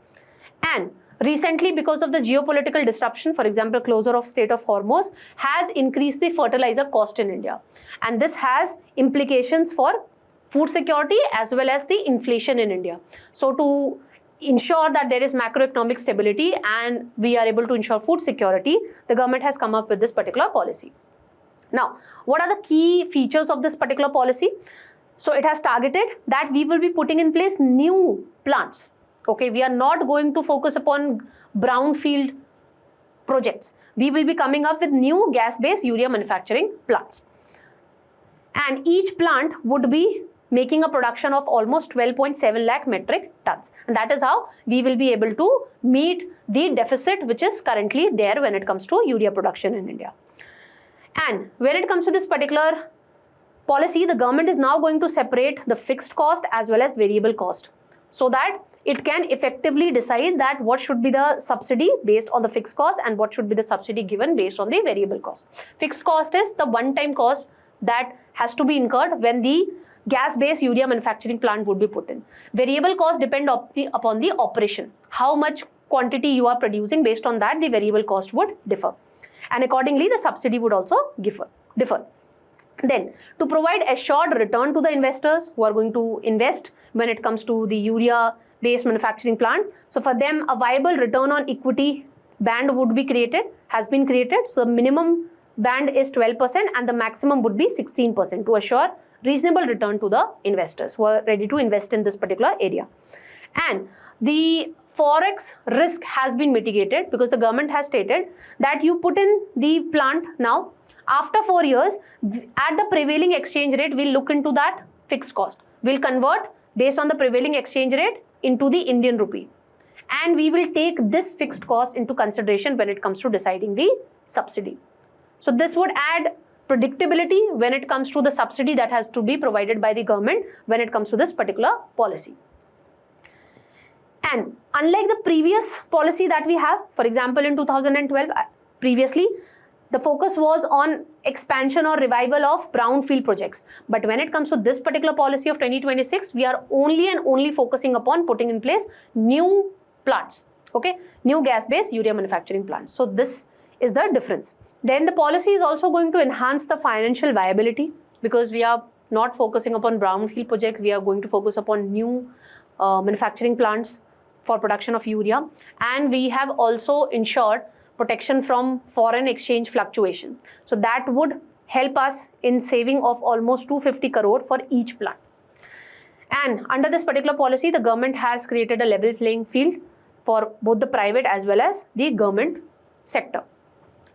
And recently, because of the geopolitical disruption, for example, closure of Strait of Hormuz has increased the fertilizer cost in India. And this has implications for food security as well as the inflation in India. So to ensure that there is macroeconomic stability and we are able to ensure food security, the government has come up with this particular policy. Now, what are the key features of this particular policy? So it has targeted that we will be putting in place new plants. Okay, we are not going to focus upon brownfield projects. We will be coming up with new gas-based urea manufacturing plants. And each plant would be making a production of almost 12.7 lakh metric tons. And that is how we will be able to meet the deficit which is currently there when it comes to urea production in India. And when it comes to this particular policy, the government is now going to separate the fixed cost as well as variable cost, so that it can effectively decide that what should be the subsidy based on the fixed cost and what should be the subsidy given based on the variable cost. Fixed cost is the one-time cost that has to be incurred when the gas-based urea manufacturing plant would be put in. Variable cost depend upon the operation. How much quantity you are producing, based on that the variable cost would differ. And accordingly the subsidy would also differ. Then, to provide assured return to the investors who are going to invest when it comes to the urea-based manufacturing plant, so for them a viable return on equity band would be created, has been created. So the minimum band is 12% and the maximum would be 16% to assure reasonable return to the investors who are ready to invest in this particular area. And the forex risk has been mitigated because the government has stated that you put in the plant now, after 4 years, at the prevailing exchange rate, we'll look into that fixed cost. We'll convert based on the prevailing exchange rate into the Indian rupee. And we will take this fixed cost into consideration when it comes to deciding the subsidy. So this would add predictability when it comes to the subsidy that has to be provided by the government when it comes to this particular policy. And unlike the previous policy that we have, for example, in 2012, previously, the focus was on expansion or revival of brownfield projects. But when it comes to this particular policy of 2026, we are only and only focusing upon putting in place new plants, okay, new gas-based urea manufacturing plants. So this is the difference. Then the policy is also going to enhance the financial viability, because we are not focusing upon brownfield project. We are going to focus upon new manufacturing plants for production of urea. And we have also ensured protection from foreign exchange fluctuation. So that would help us in saving of almost 250 crore for each plant. And under this particular policy, the government has created a level playing field for both the private as well as the government sector.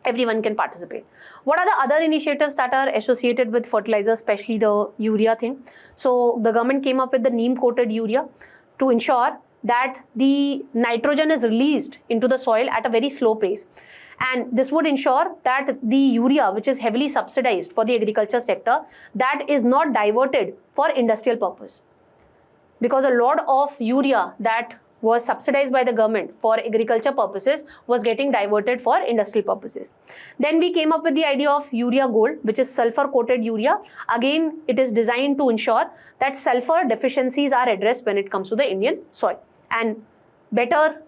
Everyone can participate. What are the other initiatives that are associated with fertilizer, especially the urea thing? So the government came up with the neem-coated urea to ensure that the nitrogen is released into the soil at a very slow pace. And this would ensure that the urea, which is heavily subsidized for the agriculture sector, that is not diverted for industrial purpose. Because a lot of urea that was subsidized by the government for agriculture purposes was getting diverted for industrial purposes. Then we came up with the idea of urea gold, which is sulfur coated urea. Again, it is designed to ensure that sulfur deficiencies are addressed when it comes to the Indian soil, and better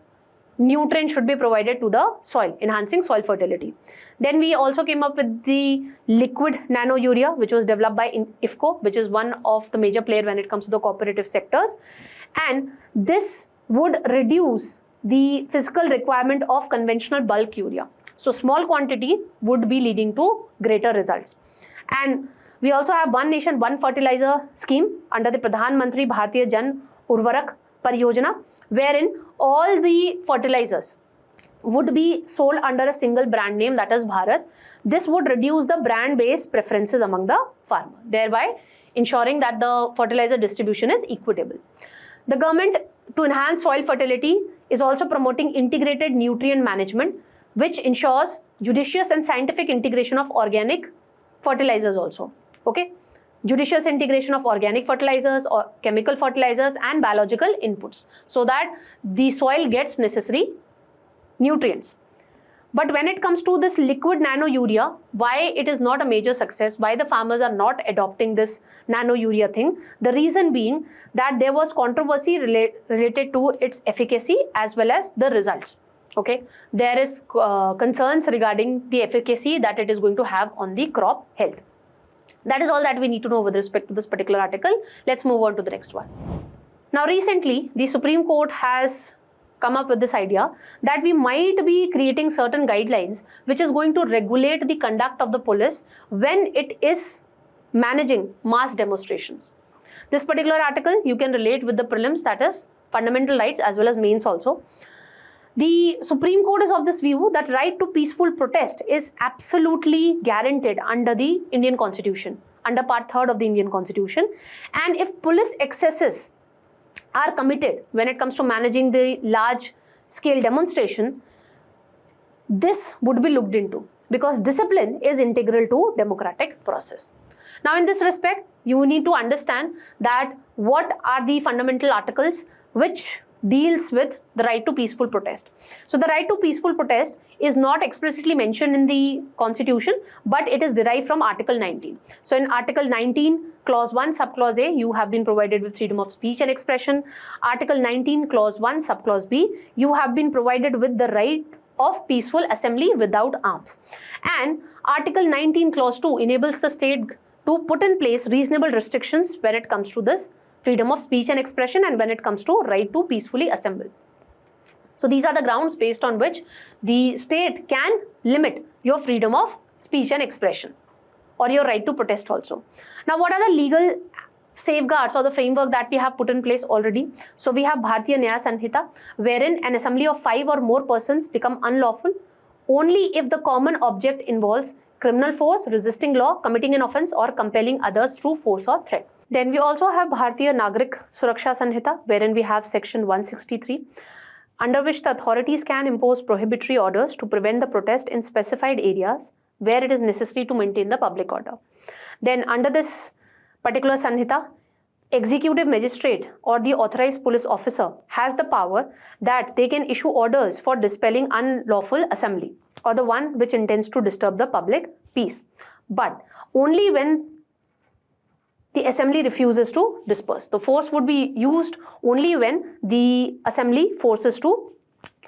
nutrients should be provided to the soil, enhancing soil fertility. Then we also came up with the liquid nano urea, which was developed by IFFCO, which is one of the major player when it comes to the cooperative sectors. And this would reduce the physical requirement of conventional bulk urea. So small quantity would be leading to greater results. And we also have One Nation, One Fertilizer scheme under the Pradhan Mantri Bharatiya Jan Urvarak Pariyojana, wherein all the fertilizers would be sold under a single brand name, that is Bharat. This would reduce the brand-based preferences among the farmer, thereby ensuring that the fertilizer distribution is equitable. The government, to enhance soil fertility, is also promoting integrated nutrient management, which ensures judicious and scientific integration of organic fertilizers also. Okay, judicious integration of organic fertilizers or chemical fertilizers and biological inputs so that the soil gets necessary nutrients. But when it comes to this liquid nano urea, why it is not a major success, why the farmers are not adopting this nano urea thing? The reason being that there was controversy related to its efficacy as well as the results. Okay, there is concerns regarding the efficacy that it is going to have on the crop health. That is all that we need to know with respect to this particular article. Let's move on to the next one. Now recently, the Supreme Court has come up with this idea that we might be creating certain guidelines which is going to regulate the conduct of the police when it is managing mass demonstrations. This particular article you can relate with the prelims, that is fundamental rights as well as mains also. The Supreme Court is of this view that right to peaceful protest is absolutely guaranteed under the Indian Constitution, under Part 3rd of the Indian Constitution, and if police excesses are committed when it comes to managing the large scale demonstration, this would be looked into because discipline is integral to democratic process. Now in this respect, you need to understand that what are the fundamental articles which deals with the right to peaceful protest. So the right to peaceful protest is not explicitly mentioned in the Constitution, but it is derived from Article 19. So in Article 19, Clause 1, Subclause A, you have been provided with freedom of speech and expression. Article 19, Clause 1, Subclause B, you have been provided with the right of peaceful assembly without arms. And Article 19, Clause 2 enables the state to put in place reasonable restrictions when it comes to this freedom of speech and expression and when it comes to right to peacefully assemble. So these are the grounds based on which the state can limit your freedom of speech and expression or your right to protest also. Now what are the legal safeguards or the framework that we have put in place already? So we have Bharatiya Nyaya Sanhita, wherein an assembly of 5 or more persons become unlawful only if the common object involves criminal force, resisting law, committing an offence or compelling others through force or threat. Then we also have Bharatiya Nagrik Suraksha Sanhita, wherein we have section 163, under which the authorities can impose prohibitory orders to prevent the protest in specified areas where it is necessary to maintain the public order. Then under this particular Sanhita, executive magistrate or the authorized police officer has the power that they can issue orders for dispelling unlawful assembly or the one which intends to disturb the public peace, but only when the assembly refuses to disperse. The force would be used only when the assembly forces to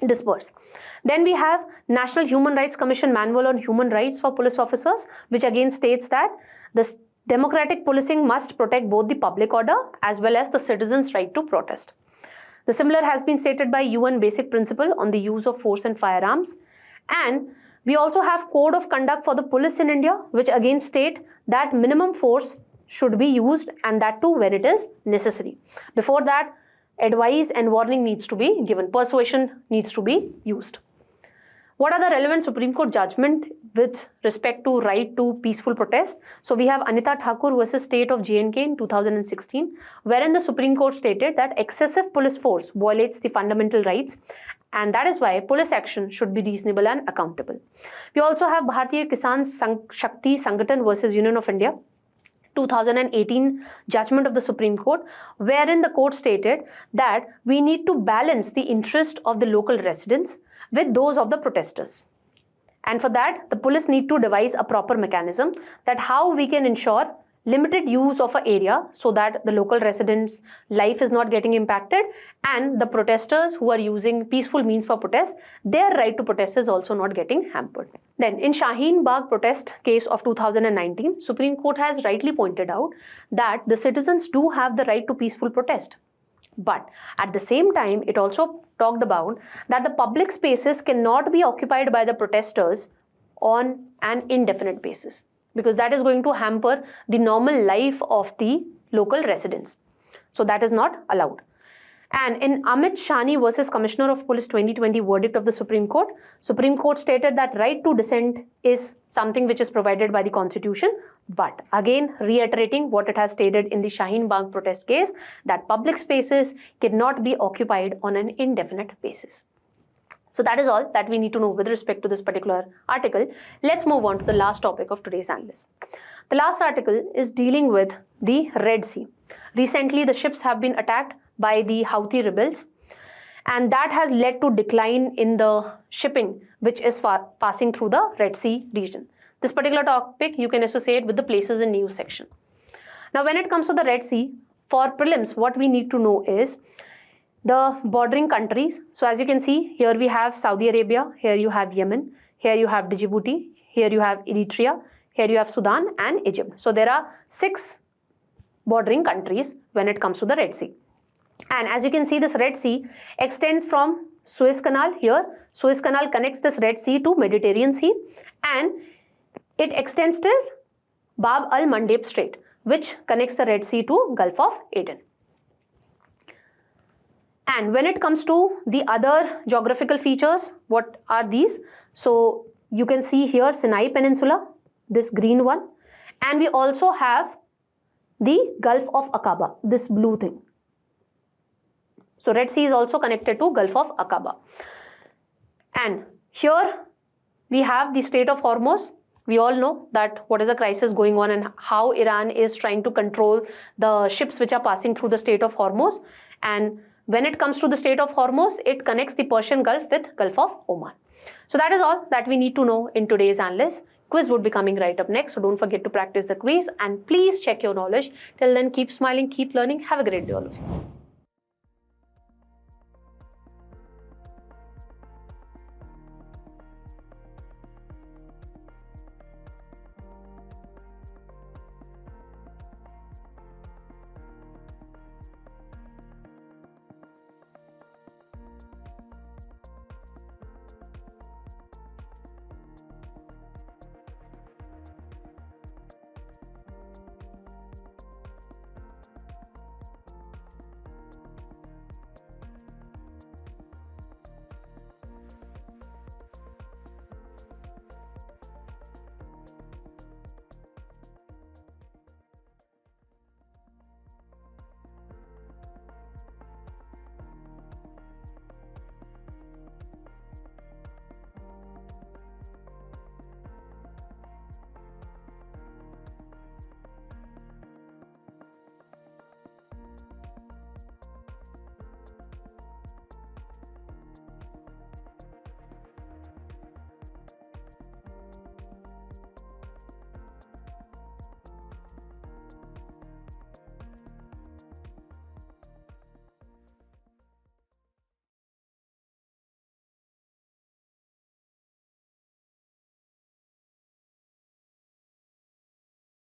disperse. Then we have National Human Rights Commission Manual on Human Rights for Police Officers, which again states that the democratic policing must protect both the public order as well as the citizens' right to protest. The similar has been stated by UN Basic Principle on the use of force and firearms. And we also have Code of Conduct for the Police in India, which again state that minimum force should be used and that too when it is necessary. Before that, advice and warning needs to be given. Persuasion needs to be used. What are the relevant Supreme Court judgment with respect to right to peaceful protest? So we have Anita Thakur versus State of J&K in 2016, wherein the Supreme Court stated that excessive police force violates the fundamental rights, and that is why police action should be reasonable and accountable. We also have Bharatiya Kisan Shakti Sangathan versus Union of India, 2018 judgment of the Supreme Court, wherein the court stated that we need to balance the interest of the local residents with those of the protesters. And for that, the police need to devise a proper mechanism that how we can ensure limited use of an area so that the local residents' life is not getting impacted and the protesters who are using peaceful means for protest, their right to protest is also not getting hampered. Then in Shaheen Bagh protest case of 2019, Supreme Court has rightly pointed out that the citizens do have the right to peaceful protest. But at the same time, it also talked about that the public spaces cannot be occupied by the protesters on an indefinite basis, because that is going to hamper the normal life of the local residents. So that is not allowed. And in Amit Shani versus Commissioner of Police 2020 verdict of the Supreme Court stated that right to dissent is something which is provided by the Constitution, but again reiterating what it has stated in the Shaheen Bagh protest case, that public spaces cannot be occupied on an indefinite basis. So that is all that we need to know with respect to this particular article. Let's move on to the last topic of today's analyst. The last article is dealing with the Red Sea. Recently, the ships have been attacked by the Houthi rebels, and that has led to decline in the shipping which is passing through the Red Sea region. This particular topic you can associate with the places in news section. Now, when it comes to the Red Sea, for prelims, what we need to know is the bordering countries. So as you can see, here we have Saudi Arabia, here you have Yemen, here you have Djibouti, here you have Eritrea, here you have Sudan and Egypt. So there are 6 bordering countries when it comes to the Red Sea. And as you can see, this Red Sea extends from Suez Canal here. Suez Canal connects this Red Sea to Mediterranean Sea, and it extends till Bab al-Mandeb Strait, which connects the Red Sea to Gulf of Aden. And when it comes to the other geographical features, what are these? So you can see here Sinai Peninsula, this green one, and we also have the Gulf of Aqaba, this blue thing. So Red Sea is also connected to Gulf of Aqaba. And here we have the Strait of Hormuz. We all know that what is the crisis going on and how Iran is trying to control the ships which are passing through the Strait of Hormuz. And when it comes to the Strait of Hormuz, it connects the Persian Gulf with Gulf of Oman. So that is all that we need to know in today's analyst. Quiz would be coming right up next, so don't forget to practice the quiz and please check your knowledge. Till then, keep smiling, keep learning. Have a great day, all of you.